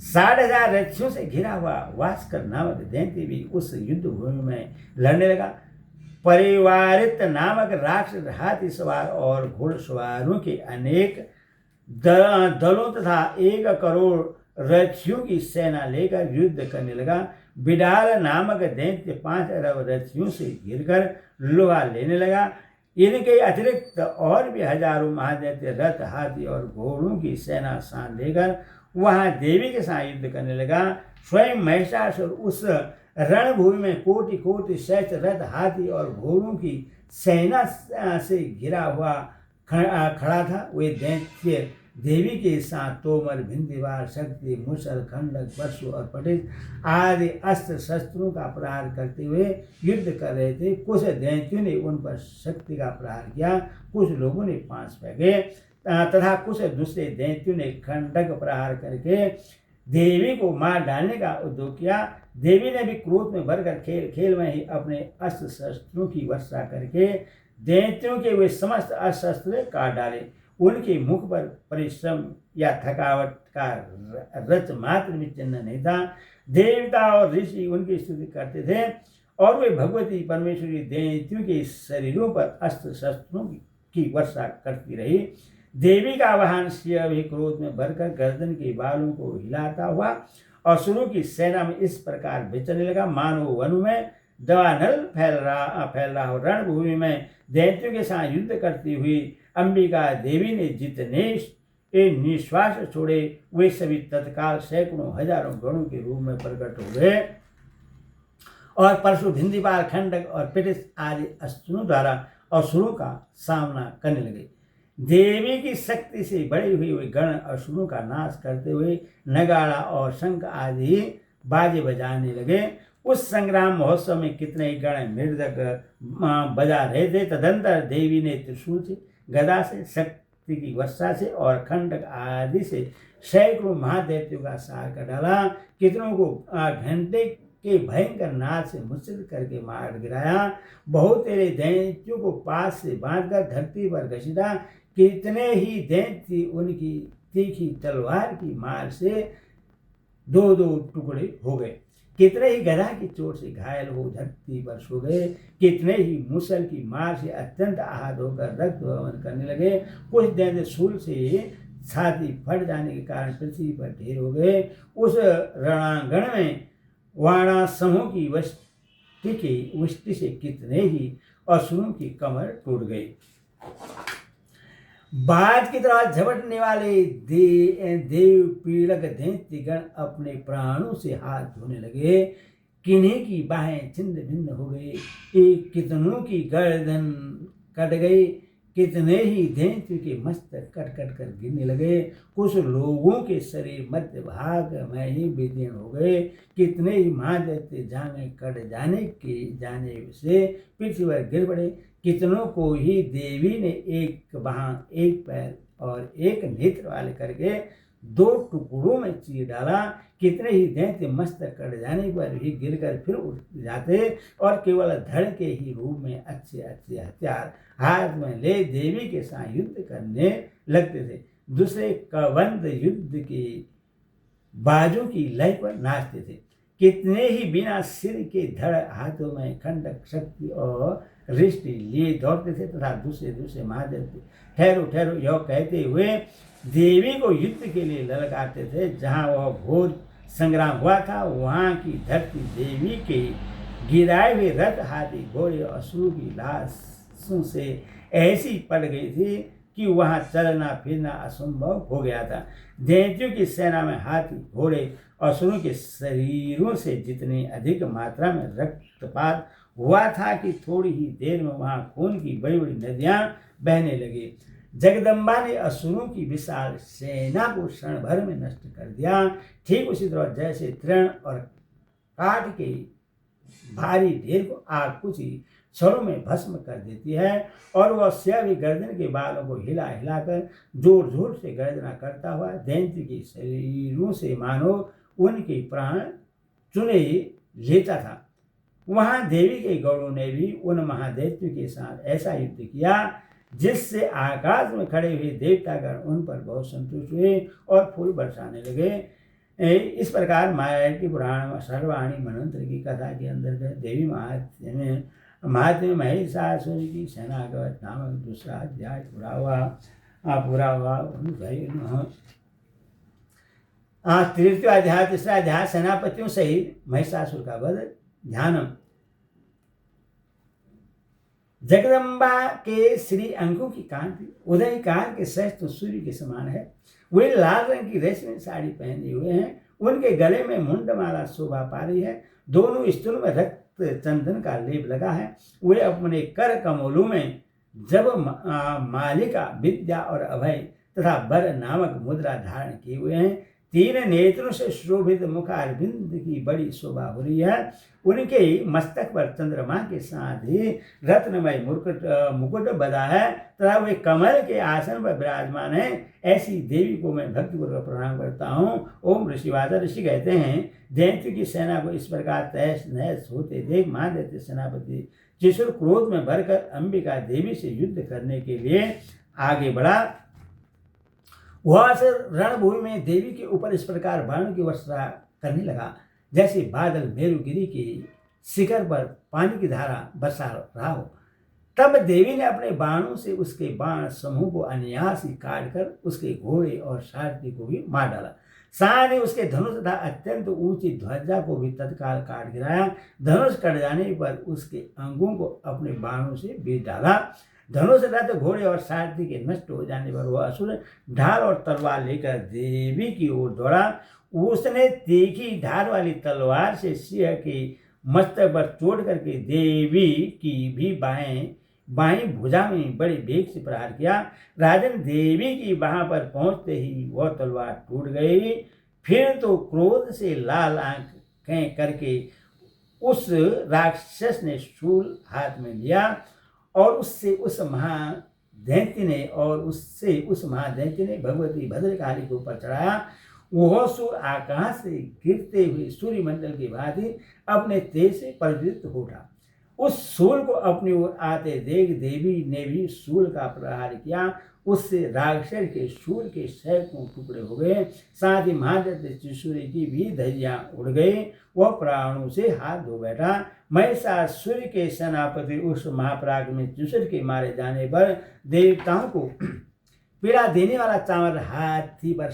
Speaker 1: 60,000 रथियों से घिरा हुआ वास्कर नामक दैत्य भी उस युद्ध भूमि में लड़ने लगा। परिवारित नामक राक्षस हाथी सवार और घोड़सवारों के अनेक दलों तथा 1 करोड़ रथियों की सेना लेकर युद्ध करने लगा। बिडाल नामक दैत्य 5 अरब रथियों से घिरकर लोहा लेने लगा। इनके अतिरिक्त और भी हजारों महादैत्य रथ, हाथी और घोड़ों की सेना साथ लेकर वहां देवी के साथ युद्ध करने लगा। स्वयं महिषासुर उस रणभूमि में कोटि कोटि सहस्त्र रथ, हाथी और घोड़ों की सेना से घिरा हुआ खड़ा था। वे दैत्य देवी के साथ तोमर, भिंदीवार, शक्ति, मुसल, खंडक, परशु और पटिश आदि अस्त्र शस्त्रों का प्रहार करते हुए युद्ध कर रहे थे। कुछ दैत्यों ने उन पर शक्ति का प्रहार किया, कुछ लोगों ने पांच फेंके तथा कुछ दूसरे दैत्यों ने खंडक प्रहार करके देवी को मार डालने का उद्योग किया। देवी ने भी क्रोध में भरकर खेल खेल में ही अपने अस्त्र शस्त्रों की वर्षा करके दैत्यों के वे समस्त अस्त्र काट डाले। उनके मुख पर परिश्रम या थकावट का रच मात्र भी चिन्ह नहीं था। देवता और ऋषि उनकी स्तुति करते थे और वे भगवती परमेश्वरी दैत्यों के शरीरों पर अस्त्र शस्त्रों की वर्षा करती रही। देवी का वाहन सिंह भी क्रोध में भरकर गर्दन के बालों को हिलाता हुआ असुरों की सेना में इस प्रकार विचरने लगा, मानो वन में दवानल फैल रहा हो। रणभूमि में दैत्यों के साथ युद्ध करती हुई अंबिका देवी ने जितने निश्वास छोड़े, वे सभी तत्काल सैकड़ों हजारों गणों के रूप में प्रकट हो गए और परशु, भिंदीपाल, खंडक और पिटिस आदि अस्त्रों द्वारा असुरों का सामना करने लगे। देवी की शक्ति से बड़े हुए वे गण असुरों का नाश करते हुए नगाड़ा और शंख आदि बाजे बजाने लगे। उस संग्राम महोत्सव में कितने ही गण मृदक बजा रहे थे। तदंतर देवी ने त्रिशूल से, गदा से, शक्ति की वर्षा से और खंडक आदि से सैकड़ों महादैत्यों का सार कर डाला। कितनों को घंटे के भयंकर नाद से मुश्किल करके मार गिराया। बहुत तेरे दैत्यों को पास से बांधकर धरती पर घसीटा। कितने ही दैत्य उनकी तीखी तलवार की मार से दो दो टुकड़े हो गए। कितने ही गदा की चोट से घायल हो धरती पर सो गए। कितने ही मुसल की मार से अत्यंत आहत होकर रक्त वहन करने लगे। कुछ दैत्य शूल से छाती फट जाने के कारण पृथ्वी पर ढेर हो गए। उस रणांगण में वाणासमों की वृष्टि से कितने ही असुरों की कमर टूट गई। बाज की तरह झपटने वाले देव पीड़क दैत्यगण अपने प्राणों से हाथ धोने लगे। किन्हीं की बाहें छिन्न भिन्न हो गई, कितनों की गर्दन कट गई। कितने ही दैत्य के मस्तक कट कट कर गिरने लगे। कुछ लोगों के शरीर मध्य भाग में ही विदीर्ण हो गए। कितने ही महादैत्य जाने कट जाने से पृथ्वी पर गिर पड़े। कितनों को ही देवी ने एक बाह, एक पैर और एक नेत्र वाले करके दो टुकड़ों में चीर डाला। कितने ही दैत्य मस्तक कट जाने पर भी गिरकर फिर उठ जाते और केवल धड़ के ही रूप में अच्छे अच्छे हथियार हाथ में ले देवी के साथ युद्ध करने लगते थे। दूसरे कबंध युद्ध के बाजों की लय पर नाचते थे। कितने ही बिना सिर के धड़ हाथों में खंडक शक्ति और रिष्टि लिए दौड़ते थे तथा दूसरे महादेव ठहरो ठहरो यह कहते हुए देवी को युद्ध के लिए ललकारते थे। जहाँ वह घोर संग्राम हुआ था वहाँ की धरती देवी के गिराए हुए रथ हाथी घोड़े और असुरों की लाशों से ऐसी पड़ गई थी कि वहाँ चलना फिरना असंभव हो गया था। दैत्यों की सेना में हाथी घोड़े असुरों के शरीरों से जितनी अधिक मात्रा में रक्तपात हुआ था कि थोड़ी ही देर में वहाँ खून की बड़ी बड़ी नदियाँ बहने लगी। जगदम्बा ने असुरों की विशाल सेना को क्षण भर में नष्ट कर दिया। ठीक उसी तरह जैसे तृण और काठ के भारी ढेर को आग कुछ ही क्षणों में भस्म कर देती है और वह भी गर्दन के बालों को हिला हिलाकर जोर जोर से गर्जना करता हुआ दैत्य के शरीरों से मानो उनके प्राण चुने लेता था। वहां देवी के गौड़ों ने भी उन महादैत्यों के साथ ऐसा युद्ध किया जिससे आकाश में खड़े हुए देवतागण उन पर बहुत संतुष्ट हुए और फूल बरसाने लगे। इस प्रकार मायावी पुराण सर्वाणी मनंत्र की कथा के अंतर्गत देवी महात्म्य महिषासुर की सेनागत नामक दूसरा अध्याय पूरा हुआ। तृतीय अध्याय तीसरा अध्याय सेनापतियों सहित महिषासुर का वध ध्यानम। जगदम्बा के श्री अंगों की कांति उदय काल के श्रेष्ठ सूर्य के समान है। वे लाल रंग की रेशमी साड़ी पहने हुए हैं। उनके गले में मुंडमाला शोभा पा रही है। दोनों स्तनों में रक्त चंदन का लेप लगा है। वे अपने कर कमलों में जब मालिका विद्या और अभय तथा बर नामक मुद्रा धारण किए हुए हैं। तीन नेत्रों से शोभित मुखारविंद की बड़ी शोभा हो रही है। उनके मस्तक पर चंद्रमा के साथ ही रत्नमय मुकुट बधा है तथा वे कमल के आसन पर विराजमान है। ऐसी देवी को मैं भक्तिपूर्वक प्रणाम करता हूँ। ओम ऋषिवाद ऋषि कहते हैं दैत्य की सेना को इस प्रकार तहस नहस होते देख महादैत्य सेनापति जिसुर क्रोध में भरकर अंबिका देवी से युद्ध करने के लिए आगे बढ़ा। वह रणभूमि में देवी के ऊपर इस प्रकार बाणों की वर्षा करने लगा जैसे बादल मेरुगिरी के शिखर पर पानी की धारा बरसा रहा हो। तब देवी ने अपने बाणों से उसके बाण समूह को अनायास ही काटकर उसके घोड़े और सारथी को भी मार डाला। साथ ही उसके धनुष तथा अत्यंत ऊंची ध्वजा को भी तत्काल काट गिराया। धनुष कट जाने पर उसके अंगों को अपने बाणों से बीत डाला। धनुष रथ घोड़े और सारथी के नष्ट हो जाने पर वह असुर ढाल और तलवार लेकर देवी की ओर दौड़ा। उसने तीखी धार वाली तलवार से सिंह के मस्तक पर चोट करके देवी की भी बाएं भुजा में बड़े वेग से प्रहार किया। राजन देवी की बाह पर पहुंचते ही वह तलवार टूट गई। फिर तो क्रोध से लाल आंखें करके उस राक्षस ने शूल हाथ में लिया और उससे उस महादैत्य ने भगवती भद्रकाली के ऊपर चढ़ाया। वह सूर आकाश से गिरते हुए सूर्यमंडल की भांति अपने तेज से प्रज्वलित हो उठा। उस सूल को अपनी ओर आते देख देवी ने भी सूल का प्रहार किया। उससे राक्षस के शूल के सैकड़ों टुकड़े हो गए। साथ ही महादैत्य त्रिशूल की भी धज्जियां उड़ गई। वह प्राणों से हाथ धो बैठा। महिषासुर के सेनापति उस महापराक्रमी त्रिशूल के मारे जाने पर देवताओं को पीड़ा देने वाला चांवर हाथी पर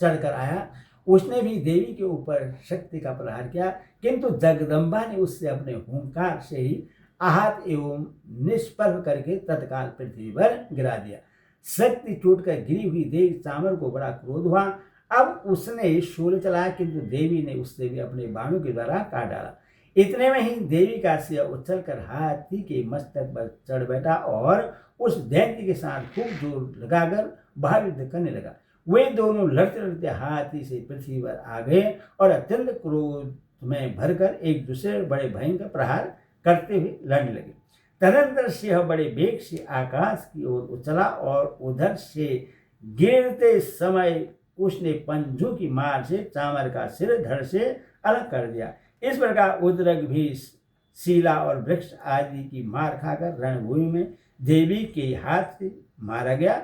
Speaker 1: चढ़कर आया। उसने भी देवी के ऊपर शक्ति का प्रहार किया, किंतु जगदम्बा ने उससे अपने हुंकार से ही आहत एवं निष्प्रभ करके तत्काल पृथ्वी पर गिरा दिया। शक्ति टूटकर गिरी हुई देवी चांवर को बड़ा क्रोध हुआ। अब उसने शूल चलाया, किंतु देवी ने उससे भी अपने बाणों के द्वारा काट डाला। इतने में ही देवी का सिर उछलकर हाथी के मस्तक पर चढ़ बैठा और उस दैत्य के साथ खूब जोर लगाकर महायुद्ध करने लगा। वे दोनों लड़ते लड़ते हाथी से पृथ्वी पर आ गए और अत्यंत क्रोध में भरकर एक दूसरे बड़े भयंकर प्रहार करते हुए लड़ने लगे। तदनंतर सिंह बड़े वेग से आकाश की ओर उछला और उधर से गिरते समय उसने पंजों की मार से चामर का सिर धड़ से अलग कर दिया। इस प्रकार उद्रक भी शीला और वृक्ष आदि की मार खाकर रणभूमि में देवी के हाथ से मारा गया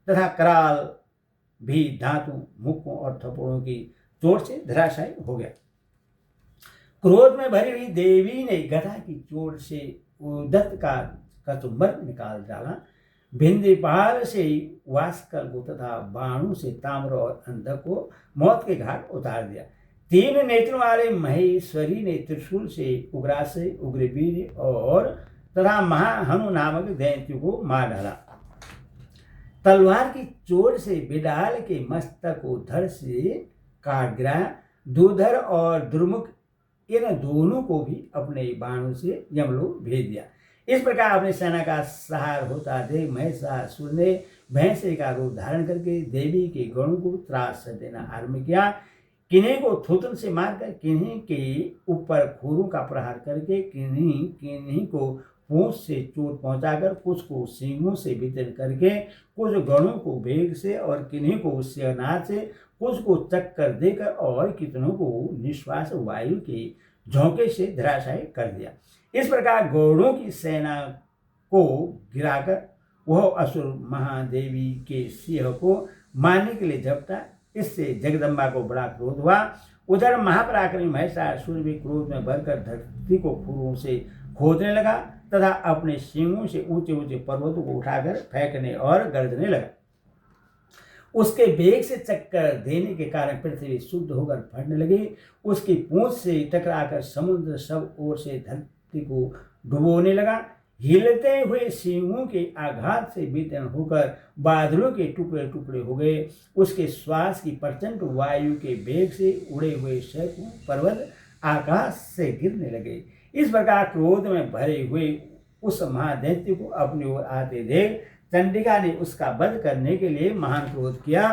Speaker 1: तथा कराल भी दांतों, मुक्कों और थप्पड़ों की चोट से धराशायी हो गया। क्रोध में भरी हुई देवी ने गदा की चोट से उदत्त का कचुम्बर निकाल डाला। भिंदीपाल से वास्कल को तथा बाणों से ताम्र और अंधक को मौत के घाट उतार दिया। 3 नेत्रों वाले महेश्वरी ने त्रिशूल से उग्रासय, उग्रवीर और तथा महाहनु नामक दैत्य को मार डाला। तलवार की चोट से बिडाल के मस्तक को धड़ से काट गिराया। दूधर और दुर्मुख इन दोनों को भी अपने बाणों से यमलोक भेज दिया। इस प्रकार अपनी सेना का सहार होता देख महिषासुर ने भैंसे का रूप धारण करके देवी के गणों को त्रास देना आरंभ किया। किन्हीं को थूथन से मारकर, किन्हीं के ऊपर खोरों का प्रहार करके, किन्हीं को पूंछ से चोट पहुंचाकर, कुछ को सींगों से वितरण करके, कुछ गणों को वेग से और किन्हीं को सिंहनाद से, कुछ को चक्कर देकर और कितनों को निश्वास वायु के झोंके से धराशायी कर दिया। इस प्रकार गौड़ों की सेना को गिराकर वह असुर महादेवी के सिंह को मारने के लिए झपटा। इससे जगदम्बा को बड़ा क्रोध हुआ। उधर महापराक्रमी महिषासुर भी क्रोध में भरकर धरती को खुरों से खोदने लगा तथा अपने सींगों से ऊंचे ऊंचे पर्वतों को उठाकर फेंकने और गर्जने लगा। उसके वेग से चक्कर देने के कारण पृथ्वी शुद्ध होकर फटने लगी। उसकी पूंछ से टकराकर समुद्र सब ओर से धरती को डुबोने लगा। हिलते हुए सींगों के आघात से विदीर्ण होकर बादलों के टुकड़े टुकड़े हो गए। उसके श्वास की प्रचंड वायु के वेग से उड़े हुए सैकड़ों पर्वत आकाश से गिरने लगे। इस प्रकार क्रोध में भरे हुए उस महादैत्य को अपनी ओर आते देख चंडिका ने उसका वध करने के लिए महान क्रोध किया।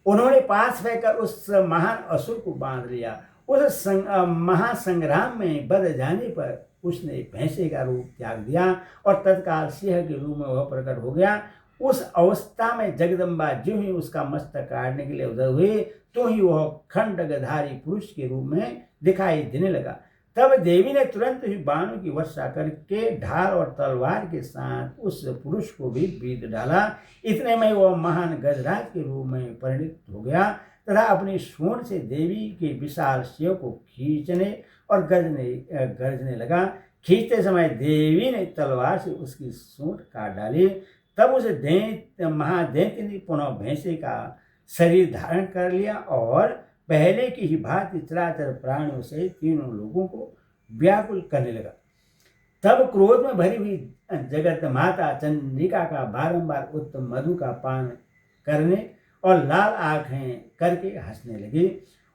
Speaker 1: उन्होंने पास फेंककर उस महान असुर को बांध लिया। उस महासंग्राम में बध जाने पर उसने भैंसे का रूप त्याग दिया और तत्काल सिंह के रूप में वह प्रकट हो गया। उस अवस्था में जगदम्बा जो ही उसका मस्तक काटने के लिए उधर हुए तो ही वह खंडगधारी पुरुष के रूप में दिखाई देने लगा। तब देवी ने तुरंत ही बाणों की वर्षा करके ढाल और तलवार के साथ उस पुरुष को भी बीत डाला। इतने में वह महान गजराज के रूप में परिणित हो गया तथा अपनी सूंड से देवी के विशाल शिव को खींचने और गरजने लगा। खींचते समय देवी ने तलवार से उसकी सूंड काट डाली। तब उस महादैत्य ने पुनः भैंसे का शरीर धारण कर लिया और पहले की ही भांति चराचर प्राणियों से तीनों लोगों को व्याकुल करने लगा। तब क्रोध में भरी हुई जगत माता चंडिका का बारंबार उत्तम मधु का पान करने और लाल आंखें करके हंसने लगी।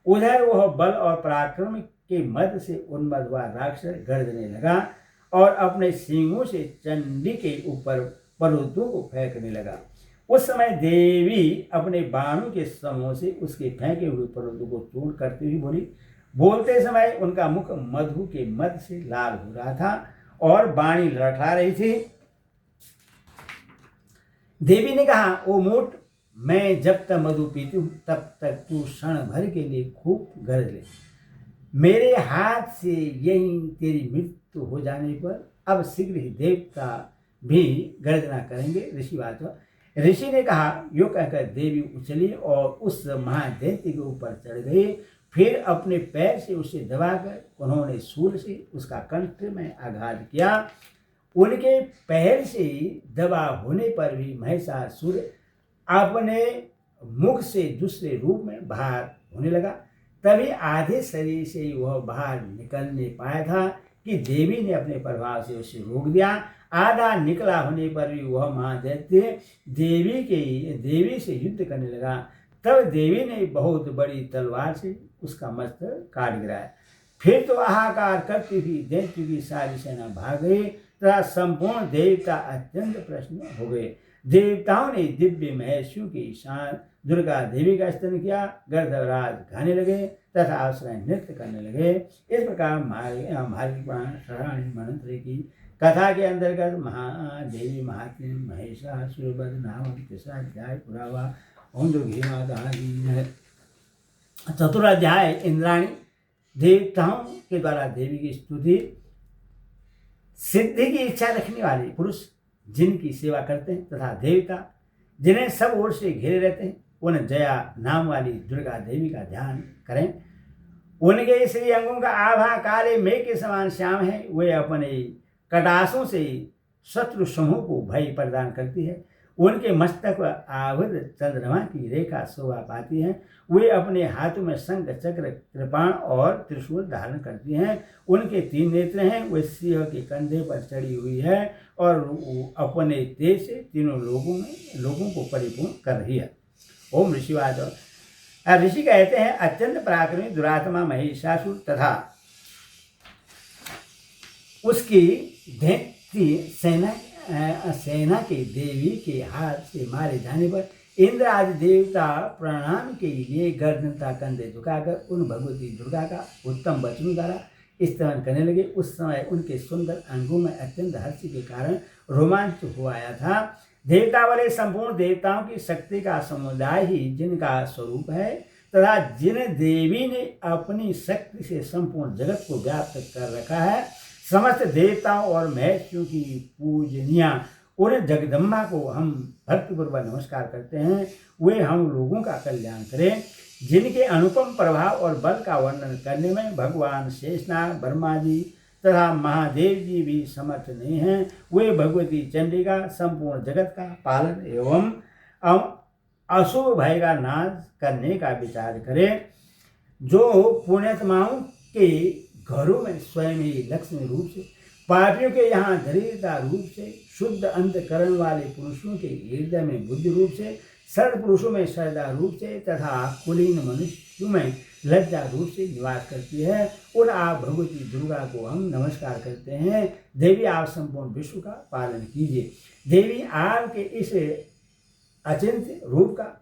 Speaker 1: उधर वह बल और पराक्रम के मद से उन्मत्त हुआ राक्षस गर्जने लगा और अपने सींगों से चंडी के ऊपर पर्वतों को फेंकने लगा। उस समय देवी अपने बाणों के समूह से उसके फेंके हुए पर्वतों को चूर्ण करती हुई बोली। बोलते समय उनका मुख मधु के मद से लाल हो रहा था और बाणी लड़खड़ा रही थी। देवी ने कहा, ओ मूठ, मैं जब तक मधु पीती हूँ तब तक तू क्षण भर के लिए खूब गरज ले। मेरे हाथ से यही तेरी मृत्यु हो जाने पर अब शीघ्र ही देवता भी गर्जना करेंगे। ऋषि ने कहा। यो कहकर देवी उछली और उस महादैत्य के ऊपर चढ़ गई। फिर अपने पैर से उसे दबाकर उन्होंने शूल से उसका कंठ में आघात किया। उनके पैर से दबा होने पर भी महिषासुर अपने मुख से दूसरे रूप में बाहर होने लगा। तभी आधे शरीर से वह बाहर निकलने पाया था कि देवी ने अपने प्रभाव से उसे रोक दिया। आधा निकला होने पर भी वह महादैत्य देवी से युद्ध करने लगा। तब देवी ने बहुत बड़ी तलवार से उसका मस्तक काट गिराया। फिर तो हाहाकार करती हुई दैत्य की सारी सेना भाग गई तथा संपूर्ण देवता अत्यंत प्रसन्न हो गए। देवताओं ने दिव्य महेशों की शान दुर्गा देवी का स्तन किया। गर्दभराज गाने लगे तथा अप्सराएं नृत्य करने लगे। इस प्रकार हमारी पुराण मंत्र की कथा के अंतर्गत महादेवी महात्म्य महिषासुर वध नामक 3रा अध्याय पूरा हुआ। ओम दुर्गे माता की जय। चतुराध्याय इंद्राणी। देवताओं के द्वारा देवी की स्तुति। सिद्धि की इच्छा रखने वाले पुरुष जिनकी सेवा करते हैं तथा देवता जिन्हें सब ओर से घेरे रहते हैं, उन जया नाम वाली दुर्गा देवी का ध्यान करें। उनके श्री अंगों का आभा काले मेघ के समान श्याम है। वे अपने कटासों से शत्रु समूह को भय प्रदान करती है। उनके मस्तक पर आवृत चंद्रमा की रेखा शोभा पाती है। वे अपने हाथों में शंख चक्र कृपाण और त्रिशूल धारण करती हैं। उनके 3 नेत्र हैं। वे सिंह के कंधे पर चढ़ी हुई है और अपने तेज से तीनों लोगों को परिपूर्ण कर रही है। ओम ऋषिवाच। ऋषि कहते हैं, अत्यंत पराक्रमी दुरात्मा महिषासुर तथा उसकी दैत्य सेना के देवी के हाथ से मारे जाने पर इंद्र आदि देवता प्रणाम के लिए गर्दन तथा कंधे झुकाकर उन भगवती दुर्गा का उत्तम वचनों द्वारा स्तवन करने लगे। उस समय उनके सुंदर अंगों में अत्यंत हर्ष के कारण रोमांच हो आया था। देवता वाले संपूर्ण देवताओं की शक्ति का समुदाय ही जिनका स्वरूप है तथा जिन देवी ने अपनी शक्ति से संपूर्ण जगत को व्याप्त कर रखा है, समस्त देवताओं और महर्षियों की पूजनिया उन जगदम्बा को हम भक्तिपूर्वक नमस्कार करते हैं। वे हम लोगों का कल्याण करें। जिनके अनुपम प्रभाव और बल का वर्णन करने में भगवान शेषनाग, ब्रह्मा जी तथा महादेव जी भी समर्थ नहीं हैं। वे भगवती चंडिका संपूर्ण जगत का पालन एवं अशुभ भय का नाश करने का विचार करें। जो पुण्यात्माओं के घरों में स्वयं ही लक्ष्मी रूप से, पापियों के यहाँ दरिद्रता रूप से, शुद्ध अंतकरण वाले पुरुषों के हृदय में बुद्धि रूप से, सरल पुरुषों में श्रद्धा रूप से तथा कुलीन मनुष्यों में लज्जा रूप से निवास करती है, और आप भगवती दुर्गा को हम नमस्कार करते हैं। देवी, आप संपूर्ण विश्व का पालन कीजिए। देवी, आपके इस अचिंत्य रूप का,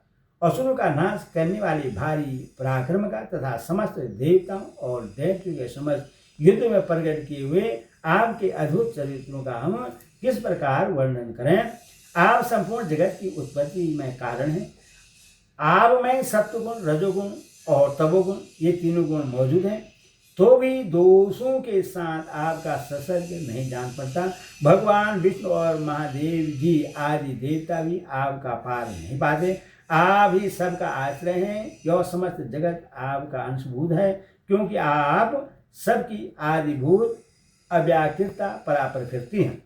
Speaker 1: असुरों का नाश करने वाली भारी पराक्रम का तथा समस्त देवताओं और दैत्यों के समस्त युद्ध में प्रकट किए हुए आपके अद्भुत चरित्रों का हम किस प्रकार वर्णन करें। आप संपूर्ण जगत की उत्पत्ति में कारण हैं। आप में सत्वगुण, रजोगुण और तमोगुण ये तीनों गुण मौजूद हैं, तो भी दोषों के साथ आपका संसर्ग नहीं जान पड़ता। भगवान विष्णु और महादेव जी आदि देवता भी आपका पार नहीं पाते। आप ही सबका आश्रय हैं। यह समस्त जगत आपका अंशभूत है, क्योंकि आप सबकी आदिभूत अव्याकृता पराप्रकृति हैं।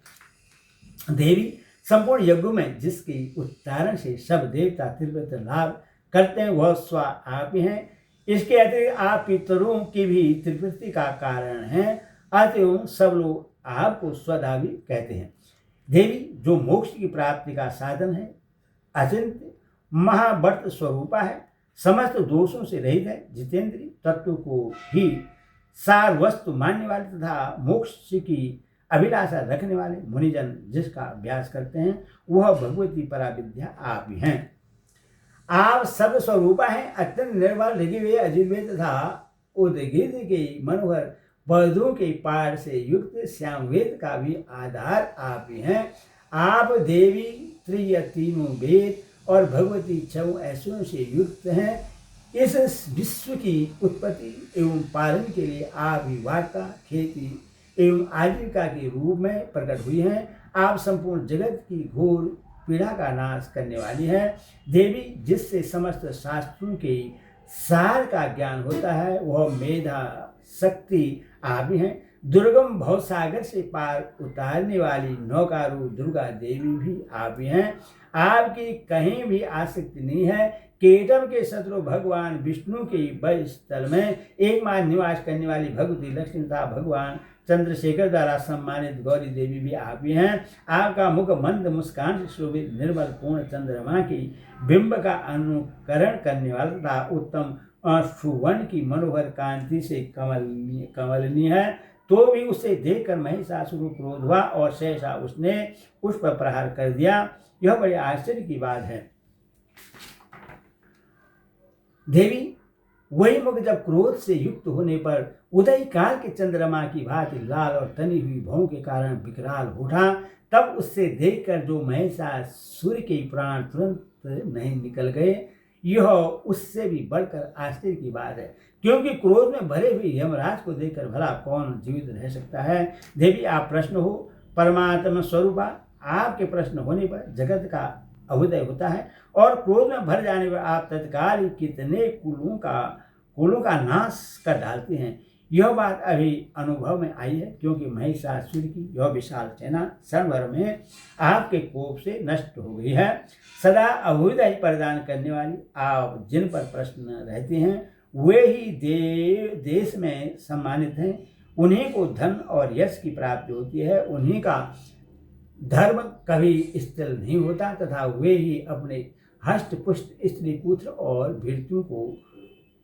Speaker 1: देवी, संपूर्ण यज्ञों में जिसके उच्चारण से सब देवता तीव्र लाभ करते हैं, वह स्व आप ही हैं। इसके अतिरिक्त आप पितरों की भी त्रिवृत्ति का कारण हैं, अतएव सब लोग आपको स्वधावी कहते हैं। देवी, जो मोक्ष की प्राप्ति का साधन है, अचिंत्य महावर्त स्वरूपा है, समस्त दोषों से रहित है, जितेंद्रिय तत्व को ही सार वस्तु मानने वाले तथा मोक्ष की अभिलाषा रखने वाले मुनिजन जिसका अभ्यास करते हैं, वह भगवती पराविद्या आप ही हैं। आप सर्व स्वरूपा हैं। अत्यंत निर्बल ऋग्वेद, अजुर्वेद तथा उद्गीत के मनोहर पदों के पार से युक्त श्यामवेद का भी आधार आप ही हैं। आप देवी त्रिय तीनों वेद और भगवती 6 ऐश्वर्यों से युक्त हैं। इस विश्व की उत्पत्ति एवं पालन के लिए आप ही वार्ता, खेती एवं आजीविका के रूप में प्रकट हुई हैं। आप संपूर्ण जगत की घोर पीड़ा का नाश करने वाली है। देवी, जिससे समस्त शास्त्रों के सार का ज्ञान होता है, वह मेधा शक्ति आप ही हैं। दुर्गम भवसागर से पार उतारने वाली नौकारूढ़ दुर्गा देवी भी आप ही हैं। आपकी कहीं भी आसक्ति नहीं है। केटम के शत्रु भगवान विष्णु के वज स्थल में एकमात्र निवास करने वाली भगवती लक्ष्मी तथा भगवान चंद्रशेखर द्वारा सम्मानित गौरी देवी भी आप ही हैं। आपका मुख मंद मुस्कान से शोभित निर्मल पूर्ण चंद्रमा की बिंब का अनुकरण करने वाला तथा उत्तम सुवर्ण की मनोहर कांति से कमलनीय है। तो भी उसे देखकर महिषासुर क्रोध हुआ और सहसा उसने उस पर प्रहार कर दिया। यह बड़े आश्चर्य की बात है। देवी, वही मुख जब क्रोध से युक्त होने पर उदय काल के चंद्रमा की भांति लाल और तनी हुई भौं के कारण विकराल उठा, तब उससे देखकर जो महिषासुर के प्राण तुरंत नहीं निकल गए, यह उससे भी बढ़कर आश्चर्य की बात है, क्योंकि क्रोध में भरे हुए यमराज को देखकर भला कौन जीवित रह सकता है। देवी आप प्रश्न हो परमात्मा स्वरूपा, आपके प्रश्न होने पर जगत का अभ्युदय होता है और क्रोध में भर जाने पर आप तत्काल ही कितने कुलों का नाश कर डालते हैं। यह बात अभी अनुभव में आई है, क्योंकि महिषासुर की यह विशाल सेना क्षण भर में आपके कोप से नष्ट हो गई है। सदा अभ्युदय प्रदान करने वाली आप जिन पर प्रश्न रहते हैं वे ही देश में सम्मानित हैं। उन्हीं को धन और यश की प्राप्ति होती है, उन्हीं का धर्म कभी स्थिर नहीं होता तथा वे ही अपने हष्ट पुष्ट स्त्री पुत्र और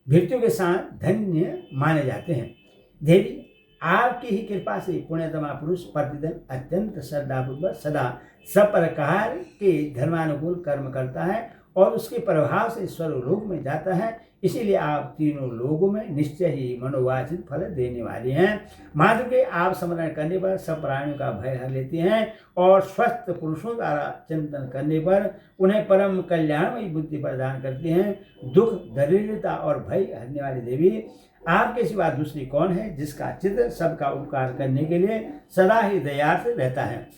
Speaker 1: भृत्यु के साथ धन्य माने जाते हैं। देवी आपकी ही कृपा से पुण्यतमा पुरुष प्रतिदिन अत्यंत श्रद्धापूर्वक सदा सब प्रकार के धर्मानुकूल कर्म करता है और उसके प्रभाव से स्वर्गलोक में जाता है। इसीलिए आप तीनों लोगों में निश्चय ही मनोवांछित फल देने वाले हैं। माधव के आप स्मरण करने पर सब प्राणियों का भय हर लेते हैं और स्वस्थ पुरुषों द्वारा चिंतन करने पर उन्हें परम कल्याणमयी बुद्धि प्रदान करते हैं। दुख दरिद्रता और भय हरने वाली देवी आपके सिवा दूसरी कौन है, जिसका चित्त सबका उपकार करने के लिए सदा ही दयार्थ रहता है।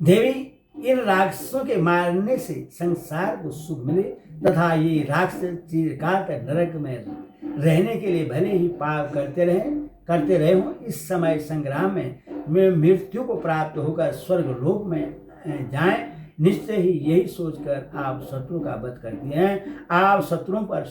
Speaker 1: देवी इन राक्षसों के मारने से संसार को सुख मिले तथा ये राक्षस चिरकाल तक नरक में रहने के लिए भले ही पाप करते रहे हों, इस समय संग्राम में मृत्यु को प्राप्त होकर स्वर्गलोक में जाएं। निश्चय ही यही सोचकर आप शत्रु का वध करती हैं। आप शत्रुओं पर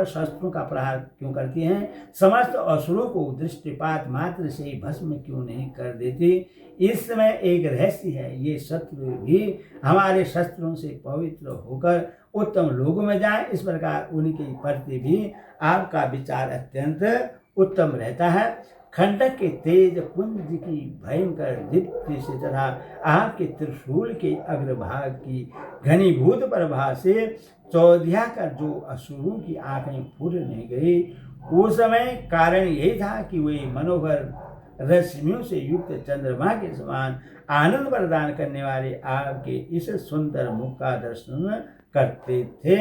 Speaker 1: शस्त्रों का प्रहार क्यों करती हैं? समस्त असुरों को दृष्टिपात मात्र से ही भस्म क्यों नहीं कर देती? इस समय एक रहस्य है, ये शत्रु भी हमारे शस्त्रों से पवित्र होकर उत्तम लोगों में जाए। इस प्रकार उनके प्रति भी आपका विचार अत्यंत उत्तम रहता है। खंडक के तेज पुंज की भयंकर दीप्ति से तथा आपके त्रिशूल के अग्रभाग की घनीभूत प्रभा से चौधिया कर जो असुरों की आंखें फूट नहीं गई, उस समय कारण यही था कि वे मनोहर रश्मियों से युक्त चंद्रमा के समान आनंद प्रदान करने वाले आपके इस सुंदर मुख का दर्शन करते थे।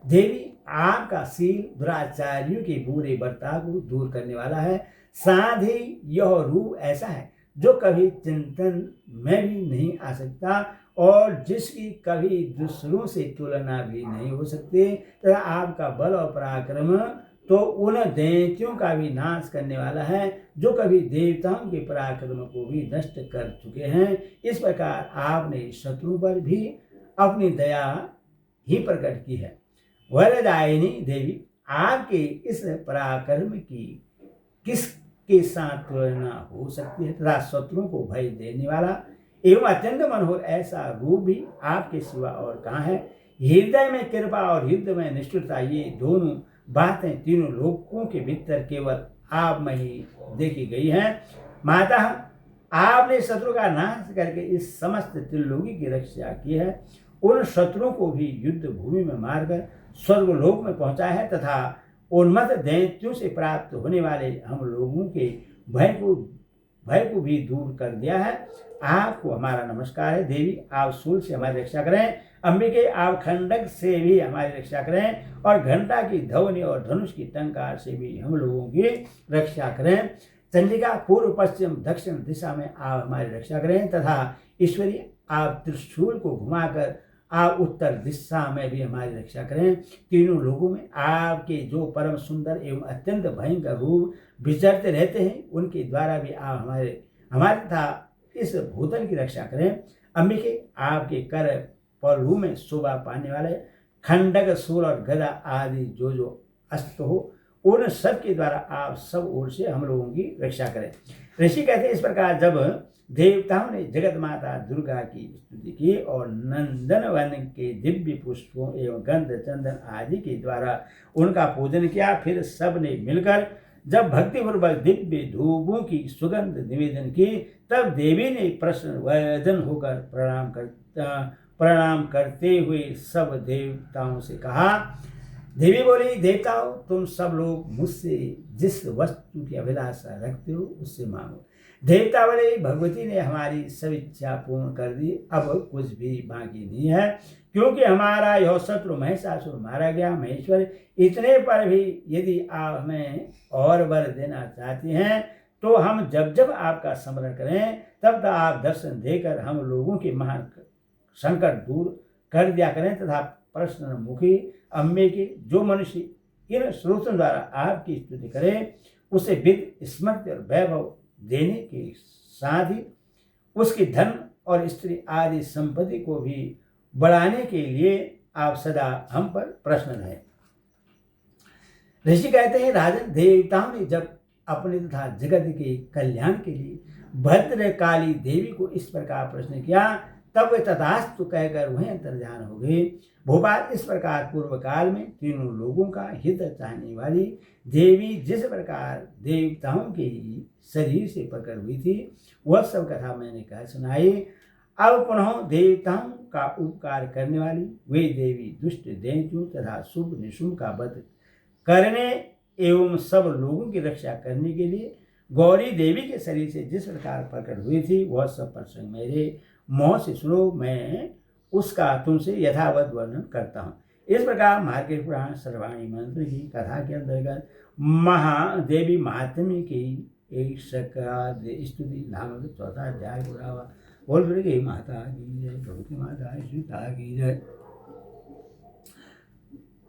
Speaker 1: देवी आपका शील दुराचार्यों के बुरे बर्ताव को दूर करने वाला है। साथ ही यह रूप ऐसा है जो कभी चिंतन में भी नहीं आ सकता और जिसकी कभी दूसरों से तुलना भी नहीं हो सकती तथा आपका बल और पराक्रम तो उन दैत्यों का भी नाश करने वाला है जो कभी देवताओं के पराक्रम को भी नष्ट कर चुके हैं। इस प्रकार आपने शत्रु पर भी अपनी दया ही प्रकट की है। वरदायिनी देवी आपके इस पराक्रम की किसके साथ तुलना हो सकती है तथा शत्रुओं को भय देने वाला एवं अत्यंत मनोहर ऐसा रूप भी आपके सिवा और कहाँ है? हृदय में कृपा और युद्ध में निष्ठुरता, ये दोनों बातें तीनों लोकों के भीतर केवल आप में ही देखी गई हैं। माता आपने शत्रु का नाश करके इस समस्त त्रिलोकी की रक्षा की है। उन शत्रुओं को भी युद्ध भूमि में मारकर स्वर्गलोक में पहुंचाया है तथा उन्मत्त दैत्यों से प्राप्त होने वाले हम लोगों के भय को भी दूर कर दिया है। आपको हमारा नमस्कार है। देवी आप शूल से हमारी रक्षा करें, अंबिके आप खंडक से भी हमारी रक्षा करें और घंटा की ध्वनि और धनुष की टंकार से भी हम लोगों की रक्षा करें। चंडिका पूर्व पश्चिम दक्षिण दिशा में आप हमारी रक्षा करें तथा ईश्वरी आप त्रिशूल को घुमाकर आप उत्तर दिशा में भी हमारी रक्षा करें। तीनों लोगों में आपके जो परम सुंदर एवं अत्यंत भयंकर रूप विचरते रहते हैं उनके द्वारा भी आप हमारे तथा इस भूतल की रक्षा करें। अंबिके आपके कर पल्लू में शोभा पाने वाले खंडक शूल और गदा आदि जो अस्त्र हो उन सब के द्वारा आप सब ओर से हम लोगों की रक्षा करें। ऋषि कहते हैं इस प्रकार जब देवताओं ने जगत माता दुर्गा की स्तुति की और नंदन वन के दिव्य पुष्पों एवं गंध चंदन आदि के द्वारा उनका पूजन किया, फिर सब ने मिलकर जब भक्तिपूर्वक दिव्य धूपों की सुगंध निवेदन की, तब देवी ने प्रसन्न वदन होकर प्रणाम करते हुए सब देवताओं से कहा। देवी बोली, देवताओं तुम सब लोग मुझसे जिस वस्तु की अभिलाषा रखते हो उससे मांगो। देवता बोले भगवती ने हमारी सब इच्छा पूर्ण कर दी, अब कुछ भी बाकी नहीं है, क्योंकि हमारा यह शत्रु महिषासुर मारा गया। महेश्वर, इतने पर भी यदि आप हमें और वर देना चाहती हैं तो हम जब जब आपका स्मरण करें तब तक आप दर्शन देकर हम लोगों के महान संकट दूर कर दिया करें, तथा प्रश्न मुखी अम्बे के जो मनुष्य इन स्रोतों द्वारा आपकी स्तुति करे उसे विद स्मृति और वैभव देने के साथ ही उसकी धन और स्त्री आदि संपत्ति को भी बढ़ाने के लिए आप सदा हम पर प्रसन्न हैं। ऋषि कहते हैं, राजन, देवताओं ने जब अपने तथा जगत के कल्याण के लिए भद्रकाली देवी को इस प्रकार प्रश्न किया तब वे तथास्तु कहकर वहीं अंतर्ध्यान हो गए। भोपाल, इस प्रकार पूर्व काल में तीनों लोगों का हित चाहने वाली देवी जिस प्रकार देवताओं के शरीर से प्रकट हुई थी वह सब कथा मैंने कह सुनाई। अब पुनः देवताओं का उपकार करने वाली वे देवी दुष्ट दैत्यों तथा शुभ निशुभ का वध करने एवं सब लोगों की रक्षा करने के लिए गौरी देवी के शरीर से जिस प्रकार प्रकट हुई थी वह सब प्रसंग मेरे मुँह से सुनो, मैं उसका तुमसे यथावत वर्णन करता हूँ। इस प्रकार मार्केट पुराण सर्वाणी मंत्र की कथा के अंतर्गत महादेवी महात्म्य की एक स्तुति नामक चौथा अध्याय पूरा हुआ। बोल गई माता की जय, भगवती माता सीता की जय।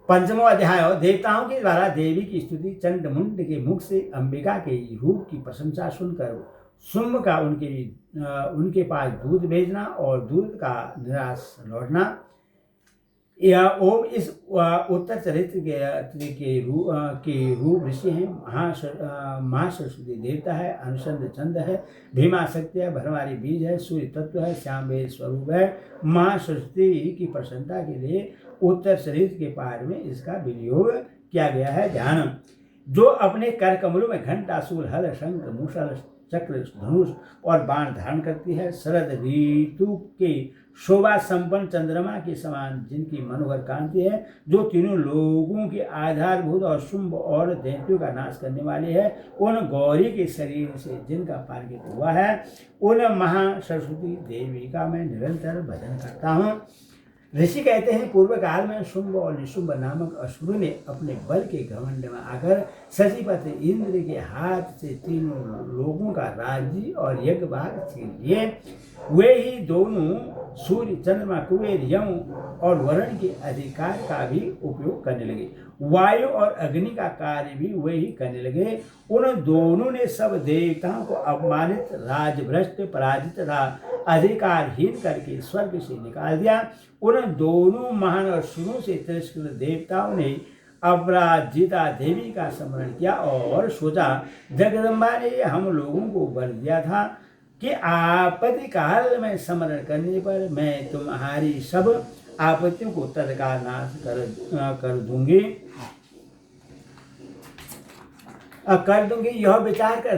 Speaker 1: पंचमो अध्याय, देवताओं के द्वारा देवी की स्तुति। चंडमुंड के मुख से अंबिका के रूप की प्रशंसा सुनकर शुंभ का उनके पास दूध भेजना और दूध का निराश लौटना। यह ओम इस उत्तर चरित्र के रूप ऋषि हैं। महासरस्वती देवता है, अनुसंध चंद है, भीमा शक्ति है, भरवारी बीज है, सूर्य तत्व है, श्याम वेद स्वरूप है। महासरस्वती की प्रसन्नता के लिए उत्तर चरित्र के पाठ में इसका विनियोग किया गया है। ध्यान, जो अपने कर कमलों में घंटा, शूल, हल, शंख, मूषल, चक्र, धनुष और बाण धारण करती है। शरद ऋतु के शोभा संपन्न चंद्रमा के समान जिनकी मनोहर कांति है, जो तीनों लोगों के आधारभूत और शुंभ और दैत्यों का नाश करने वाले है, उन गौरी के शरीर से जिनका पार्कित हुआ है, उन महासरस्वती देवी का मैं निरंतर भजन करता हूँ। ऋषि कहते हैं, पूर्व काल में शुंभ और निशुंभ नामक असुरों ने अपने बल के घमंड में आकर शशिपति इंद्र के हाथ से तीनों लोगों का राज्य और यज्ञ भाग छीन लिए। वे ही दोनों सूर्य, चंद्रमा, कुबेर, यम और वरुण के अधिकार का भी उपयोग करने लगे। वायु और अग्नि का कार्य भी वे ही करने लगे। उन दोनों ने सब देवताओं को अपमानित, राजभ्रष्ट, पराजित तथा अधिकारहीन करके स्वर्ग से निकाल दिया। उन दोनों महान असुरों से तिरस्कृत देवताओं ने अपराजिता देवी का स्मरण किया और सोचा, जगदम्बा ने हम लोगों को वर दिया था कि आपत्ति काल में स्मरण करने पर मैं तुम्हारी सब आपत्तियों को तत्काल नाश कर दूंगी। यह विचार कर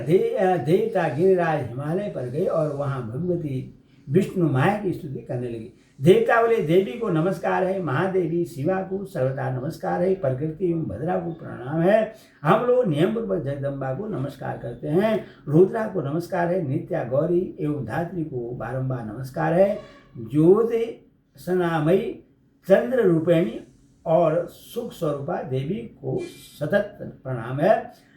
Speaker 1: देवता गिरिराज हिमालय पर गए और वहां भगवती विष्णु माया की स्तुति करने लगी। देवता बोले, देवी को नमस्कार है, महादेवी शिवा को सर्वदा नमस्कार है, प्रकृति एवं भद्रा को प्रणाम है। हम लोग नियम पूर्वक जगदम्बा को नमस्कार करते हैं। रुद्रा को नमस्कार है, नित्या गौरी एवं धात्री को बारंबार नमस्कार है। ज्योति सनामयी, चंद्र रूपेणी और सुख स्वरूपा देवी को सतत प्रणाम है।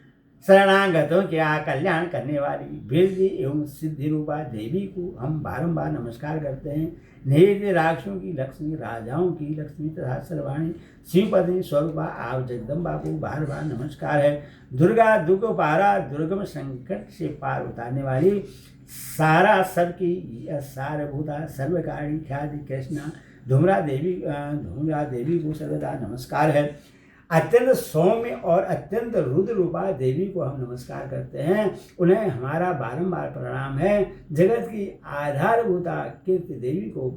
Speaker 1: शरणागतों के कल्याण करने वाली वृद्धि एवं सिद्धि रूपा देवी को हम बारंबार नमस्कार करते हैं। नित्य राक्षसों की लक्ष्मी, राजाओं की लक्ष्मी तथा सर्वाणी शिवपत्नी स्वरूपा आप जगदम्बा को बार बार नमस्कार है। दुर्गा दुखोपारा, दुर्गम संकट से पार उतारने वाली, सारा सबकी सारभूता, सर्वकारिणी ख्याति कृष्णा धूम्रा देवी को सर्वदा नमस्कार है। अत्यंत सौम्य और अत्यंत रुद्र रूपा देवी को हम नमस्कार करते हैं। उन्हें हमारा बारंबार प्रणाम है। जगत की आधारभूता कीर्ति देवी को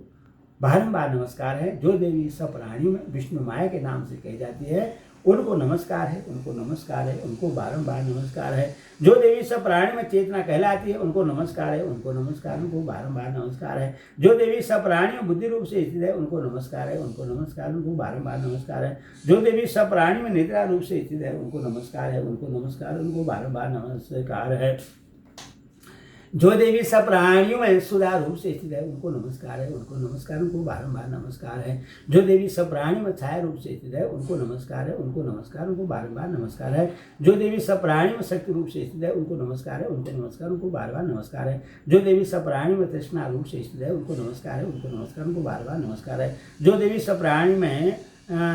Speaker 1: बारंबार नमस्कार है। जो देवी सब प्राणियों में विष्णु माया के नाम से कही जाती है उनको नमस्कार है, उनको नमस्कार है, उनको बारंबार नमस्कार है। जो देवी सब प्राणी में चेतना कहलाती है उनको नमस्कार है, उनको नमस्कार, उनको बारंबार नमस्कार है। जो देवी सब प्राणियों बुद्धि रूप से स्थित है उनको नमस्कार है, उनको नमस्कार, उनको बारंबार नमस्कार है। जो देवी सब प्राणी में निद्रा रूप से स्थित है उनको नमस्कार है, उनको नमस्कार, उनको बारंबार नमस्कार है। जो देवी सब प्राणियों में सुधा रूप से स्थित है उनको नमस्कार है, उनको नमस्कार, उनको बारंबार नमस्कार है। जो देवी सब प्राणियों में छाया रूप से स्थित है उनको नमस्कार है, उनको नमस्कार, उनको बारंबार नमस्कार है। जो देवी सब प्राणियों में शक्ति रूप से स्थित है उनको नमस्कार है, उनको नमस्कार, उनको बार बार नमस्कार है। जो देवी सब प्राणियों में तृष्णा रूप से स्थित है उनको नमस्कार है, उनको नमस्कार, उनको बार बार नमस्कार है। जो देवी सब प्राणी में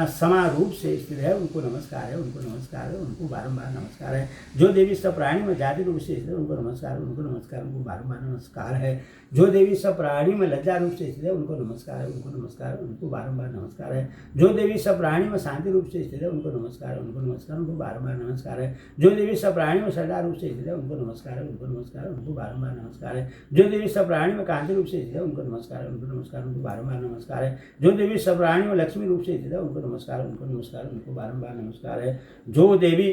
Speaker 1: समा रूप से स्थित है उनको नमस्कार है, उनको नमस्कार है, उनको बारंबार नमस्कार है। जो देवी सब प्राणी में जाति रूप से स्थित है उनको नमस्कार, उनको नमस्कार, उनको बारंबार नमस्कार है। जो देवी सब प्राणी में लज्जा रूप से स्थित है उनको नमस्कार है, उनको नमस्कार, उनको बारंबार नमस्कार है। जो देवी सब प्राणी में शांति रूप से स्थित है उनको नमस्कार, उनको नमस्कार, उनको बारंबार नमस्कार है। जो देवी सब प्राणी में श्रद्धा रूप से स्थित है उनको नमस्कार है, उनको नमस्कार, उनको बारंबार नमस्कार है। जो देवी सब प्राणी में कांति रूप से स्थित है उनको नमस्कार है, उनको नमस्कार, उनको बारंबार नमस्कार है। जो देवी सब प्राणी में लक्ष्मी रूप से स्थित है उनको नमस्कार, उनको नमस्कार, उनको बारंबार नमस्कार है। जो देवी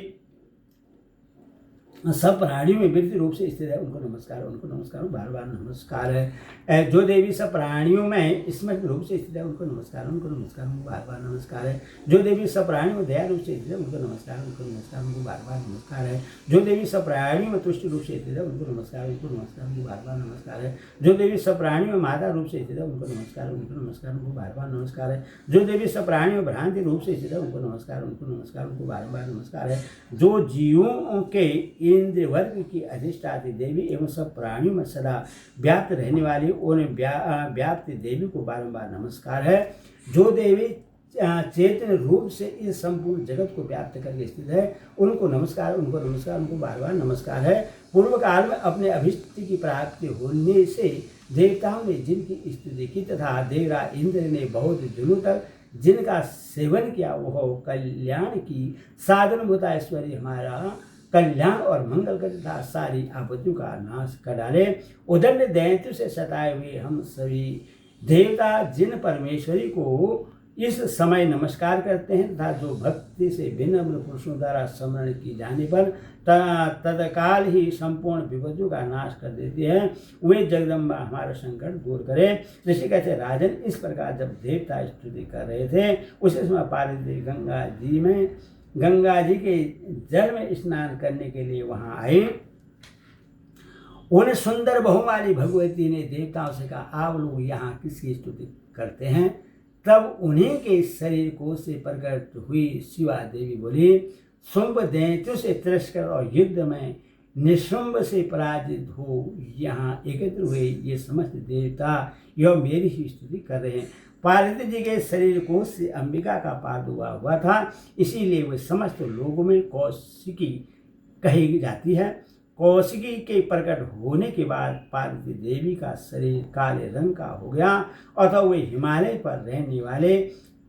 Speaker 1: सब प्राणियों में वृत्ति रूप से स्थित है उनको नमस्कार, उनको नमस्कार, बार बार नमस्कार है। जो देवी सब प्राणियों में स्मृति रूप से स्थित है उनको नमस्कार, उनको नमस्कार, उनको बार बार नमस्कार है। जो देवी सब प्राणियों में दया रूप से स्थित है उनको नमस्कार, उनको नमस्कार, उनको बार बार नमस्कार है। जो देवी सब प्राणियों में तुष्टि रूप से स्थित है उनको नमस्कार, उनको नमस्कार, उनको बार बार नमस्कार है। जो देवी सब प्राणियों में माता रूप से स्थित है उनको नमस्कार, उनको नमस्कार, उनको बार बार नमस्कार है। जो देवी सब प्राणियों में भ्रांति रूप से स्थित है उनको नमस्कार, उनको नमस्कार, उनको बार बार नमस्कार है। जो जीवों के इंद्र वर्ग की अधिष्ठात्री देवी एवं सब प्राणियों में सदा व्याप्त रहने वाली उन्हें व्याप्ति देवी को बारंबार नमस्कार है। जो देवी चेतन रूप से इस संपूर्ण जगत को व्याप्त करके स्थित है उनको नमस्कार, उनको नमस्कार, उनको बार बार नमस्कार है। पूर्व काल में अपने अभिष्ट की प्राप्ति होने से देवताओं ने जिनकी स्तुति की तथा देवराज इंद्र ने बहुत दिनों तक जिनका सेवन किया वह कल्याण की साधनभूता ऐश्वर्य हमारा कल्याण और मंगल कर तथा सारी आपत्तियों का नाश कर डाले। उदंड दैत्य से सताए हुए हम सभी देवता जिन परमेश्वरी को इस समय नमस्कार करते हैं तथा जो भक्ति से विनम्र पुरुषों द्वारा स्मरण की जाने पर तत्काल ही संपूर्ण विपत्तियों का नाश कर देती है, वे जगदम्बा हमारा संकट दूर करे। ऋषि कहते राजन, इस प्रकार जब देवता स्तुति कर रहे थे उसी समय पार्वती गंगा जी के जल में स्नान करने के लिए वहां आए। उन्हें सुंदर बहुमाली भगवती ने देवताओं से कहा, आप लोग यहाँ किसकी स्तुति करते हैं? तब उन्हीं के शरीर को से प्रकट हुई शिवा देवी बोली, शुंभ दैत्यों से तिरस्कार और युद्ध में निशुंभ से पराजित हो यहाँ एकत्र हुए ये समस्त देवता यह मेरी ही स्तुति कर रहे हैं। पार्वती जी के शरीर को से अंबिका का प्रादुर्भाव हुआ था, इसीलिए वे समस्त लोगों में कौशिकी कही जाती है। कौशिकी के प्रकट होने के बाद पार्वती देवी का शरीर काले रंग का हो गया और तो वे हिमालय पर रहने वाले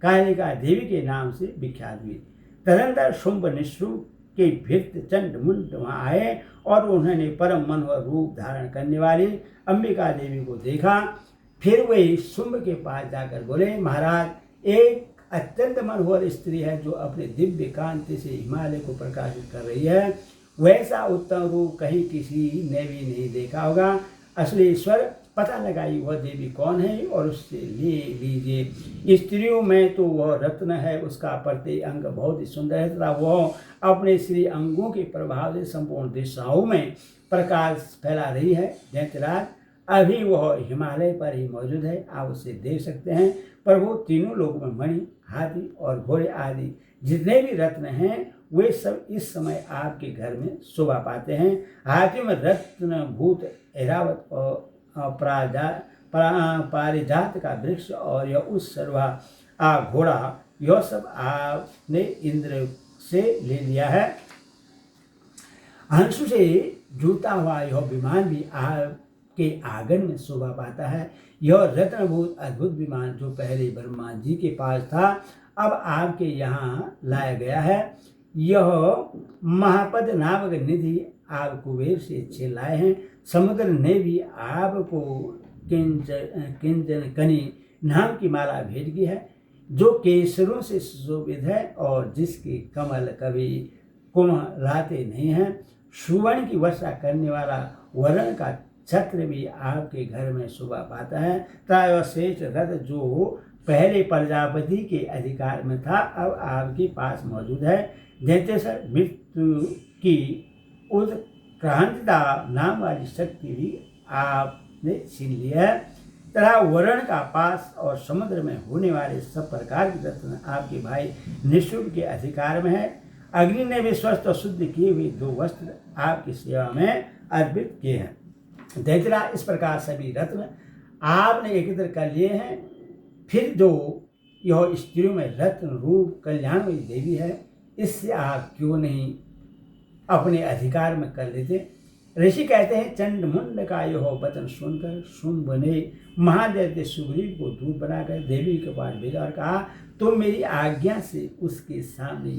Speaker 1: कालिका देवी के नाम से विख्यात हुई। तदनंतर शुंभ निशुंभ के भृत्य चंड मुंड वहाँ आए और उन्होंने परम मनोहर रूप धारण करने वाली अंबिका देवी को देखा। फिर वे शुंभ के पास जाकर बोले, महाराज, एक अत्यंत मनोहर स्त्री है जो अपने दिव्य कांति से हिमालय को प्रकाशित कर रही है, वैसा उत्तम रूप कहीं किसी ने भी नहीं देखा होगा। असली ईश्वर पता लगाई वह देवी कौन है और उससे ले लीजिए। स्त्रियों में तो वह रत्न है, उसका प्रत्येक अंग बहुत ही सुंदर है तथा वह अपने श्री अंगों के प्रभाव से संपूर्ण दिशाओं में प्रकाश फैला रही है। दैत्यराज, अभी वह हिमालय पर ही मौजूद है, आप उसे देख सकते हैं। प्रभु, तीनों लोगों में मणि, हाथी और घोड़े आदि जितने भी रत्न हैं वे सब इस समय आपके घर में शोभा पाते हैं। हाथियों में रत्नभूत ऐरावत और पारिजात का वृक्ष और यह उस सर्वा घोड़ा, यह सब आपने इंद्र से ले लिया है। हंसों से जूता हुआ यह विमान भी आपके आंगन में शोभा पाता है। यह रत्नभूत अद्भुत विमान जो पहले ब्रह्मा जी के पास था अब आपके यहाँ लाया गया है। यह महापद नामक निधि आप कुबेर से 6 लाए हैं। समुद्र ने भी आपको किंजन कनी नाम की माला भेज की है जो केसरों से सुशोभित है और जिसके कमल कभी कुम्हलाते नहीं हैं। सुवर्ण की वर्षा करने वाला वर्ण का छत्र भी आपके घर में शोभा पाता है। तथा श्रेष्ठ रथ जो पहले प्रजापति के अधिकार में था अब आपके पास मौजूद है। जैसे मृत्यु की क्रांतिदा नाम वाली शक्ति भी आपने छीन लिया है, तथा वर्ण का पास और समुद्र में होने वाले सब प्रकार के रत्न आपके भाई निःशुल्क के अधिकार में है। अग्नि ने भी स्वस्थ और शुद्ध किए हुए 2 वस्त्र आपकी सेवा में अर्पित किए हैं। दैत्यराज, इस प्रकार सभी रत्न आपने एकत्र कर लिए हैं। फिर जो यह स्त्रियों में रत्न रूप कल्याणमयी देवी है, इससे आप क्यों नहीं अपने अधिकार में कर लेते? ऋषि कहते हैं, चंड मुंड का यह वचन सुनकर शुंभ ने महादैत्य सुग्रीव को दूत बनाकर देवी के पास भेजा और कहा, तुम मेरी आज्ञा से उसके सामने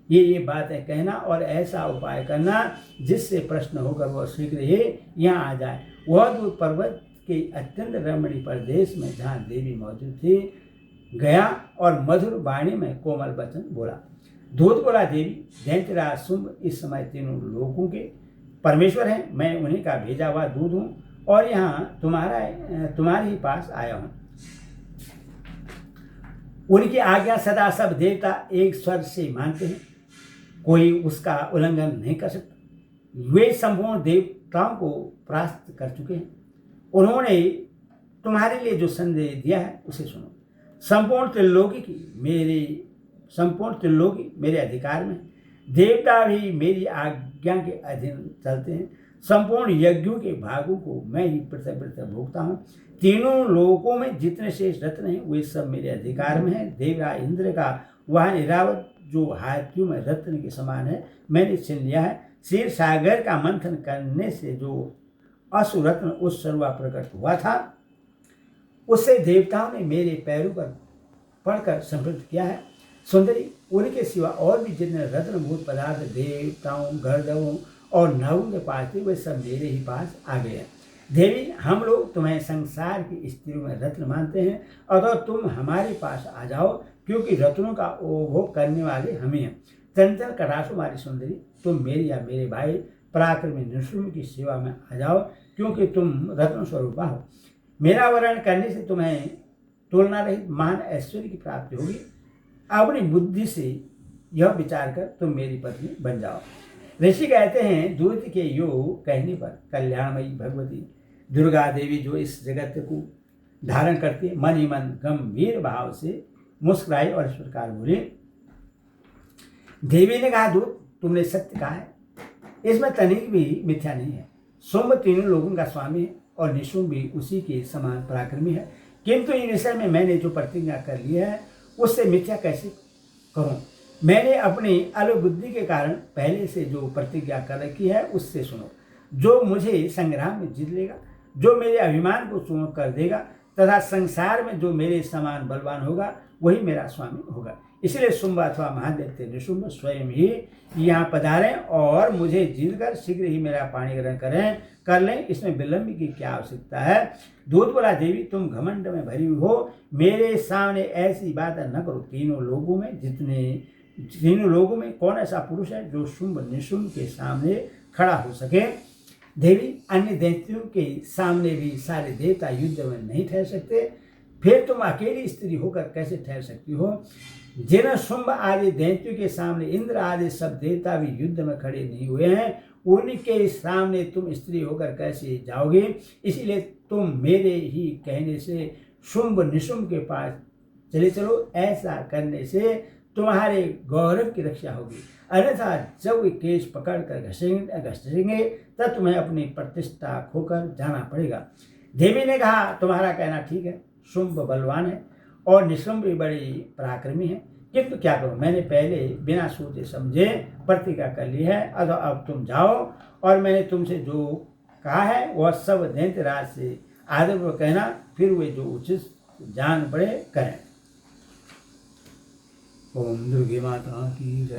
Speaker 1: ये बातें कहना और ऐसा उपाय करना जिससे प्रश्न होकर वह शीघ्र ही यहाँ आ जाए। वह दूत पर्वत के अत्यंत रमणीय प्रदेश में जहाँ देवी मौजूद थी गया और मधुर वाणी में कोमल वचन बोला। दूत बोला, देवी, दैत्यराज शुंभ इस समय तीनों लोगों के परमेश्वर हैं। मैं उन्हीं का भेजा हुआ दूत हूँ और यहाँ तुम्हारे ही पास आया हूँ। उनकी आज्ञा सदा सब देवता एक स्वर से मानते हैं, कोई उसका उल्लंघन नहीं कर सकता। वे संपूर्ण देवताओं को परास्त कर चुके हैं। उन्होंने तुम्हारे लिए जो संदेश दिया है उसे सुनो। संपूर्ण त्रिलोकी मेरे अधिकार में, देवता भी मेरी आज्ञा के अधीन चलते हैं। संपूर्ण यज्ञों के भागों को मैं ही प्रत्यक्ष भोगता हूँ। तीनों लोकों में जितने शेष रत्न हैं वे सब मेरे अधिकार में हैं। देवराज इंद्र का वह इरावत जो हाथियों में रत्न के समान है, मैंने छीन लिया है। क्षीर सागर का मंथन करने से जो असुरत्न उस सर्वा प्रकट हुआ था, उससे देवताओं ने मेरे पैरों पर पड़कर समृद्ध किया है। सुंदरी, उनके सिवा और भी जितने रत्नभूत पदार्थ देवताओं, गंधर्वों और नागों के पास थे, वे सब मेरे ही पास आ गए हैं। देवी, हम लोग तुम्हें संसार की स्त्रियों में रत्न मानते हैं, अतः तुम हमारे पास आ जाओ, क्योंकि रत्नों का उपभोग करने वाले हम ही हैं। चंचल कटाक्षों वाली सुंदरी, तुम मेरी या मेरे भाई पराक्रमी नृसिंह की सेवा में आ जाओ, क्योंकि तुम रत्न स्वरूपा हो। मेरा वर्ण करने से तुम्हें तुलना रहित महान ऐश्वर्य की प्राप्ति होगी। अपनी बुद्धि से यह विचार कर तुम मेरी पत्नी बन जाओ। ऋषि कहते हैं, दूत के योग कहने पर कल्याणमयी भगवती दुर्गा देवी जो इस जगत को धारण करती है, मन ही मन गंभीर भाव से मुस्कुराई और इस प्रकार बोली। देवी ने कहा, दूत, तुमने सत्य कहा है, इसमें तनिक भी मिथ्या नहीं है। शुंभ तीनों लोगों का स्वामी है और निशुंभ भी उसी के समान पराक्रमी है, किंतु इन विषय में मैंने जो प्रतिज्ञा कर लिया है उससे मिथ्या कैसे करूं? मैंने अपनी अल्पबुद्धि के कारण पहले से जो प्रतिज्ञा कर रखी है उससे सुनो। जो मुझे संग्राम में जीत लेगा, जो मेरे अभिमान को चूर्ण कर देगा तथा संसार में जो मेरे समान बलवान होगा वही मेरा स्वामी होगा। इसलिए शुंभ अथवा महादैत्य निशुंभ स्वयं ही यहाँ पधारें और मुझे जीतकर शीघ्र ही मेरा पाणी ग्रहण कर लें। इसमें विलंब की क्या आवश्यकता है? दूत बोला, देवी, तुम घमंड में भरी हुई हो, मेरे सामने ऐसी बातें न करो। तीनों लोगों में कौन ऐसा पुरुष है जो शुंभ निशुंभ के सामने खड़ा हो सके? देवी, अन्य दैत्यों के सामने भी सारे देवता युद्ध में नहीं ठहर सकते, फिर तुम अकेली स्त्री होकर कैसे ठहर सकती हो? जिन शुंभ आदि दैत्यों के सामने इंद्र आदि सब देवता भी युद्ध में खड़े नहीं हुए हैं, उनके सामने तुम स्त्री होकर कैसे जाओगे? इसीलिए तुम मेरे ही कहने से शुंभ निशुंभ के पास चले चलो। ऐसा करने से तुम्हारे गौरव की रक्षा होगी, अन्यथा जब वे केश पकड़कर घसीटेंगे तब तुम्हें अपनी प्रतिष्ठा खोकर जाना पड़ेगा। देवी ने कहा, तुम्हारा कहना ठीक है, शुंभ बलवान है और निशुंभ भी बड़ी पराक्रमी है, किंतु क्या करूं? मैंने पहले बिना सोचे समझे प्रतिज्ञा कर ली है, अतः अब तुम जाओ और मैंने तुमसे जो कहा है वह सब दैत्यराज से आदरपूर्वक कहना, फिर वे जो उचित जान पड़े करें। ओम दुर्गे माता की जय।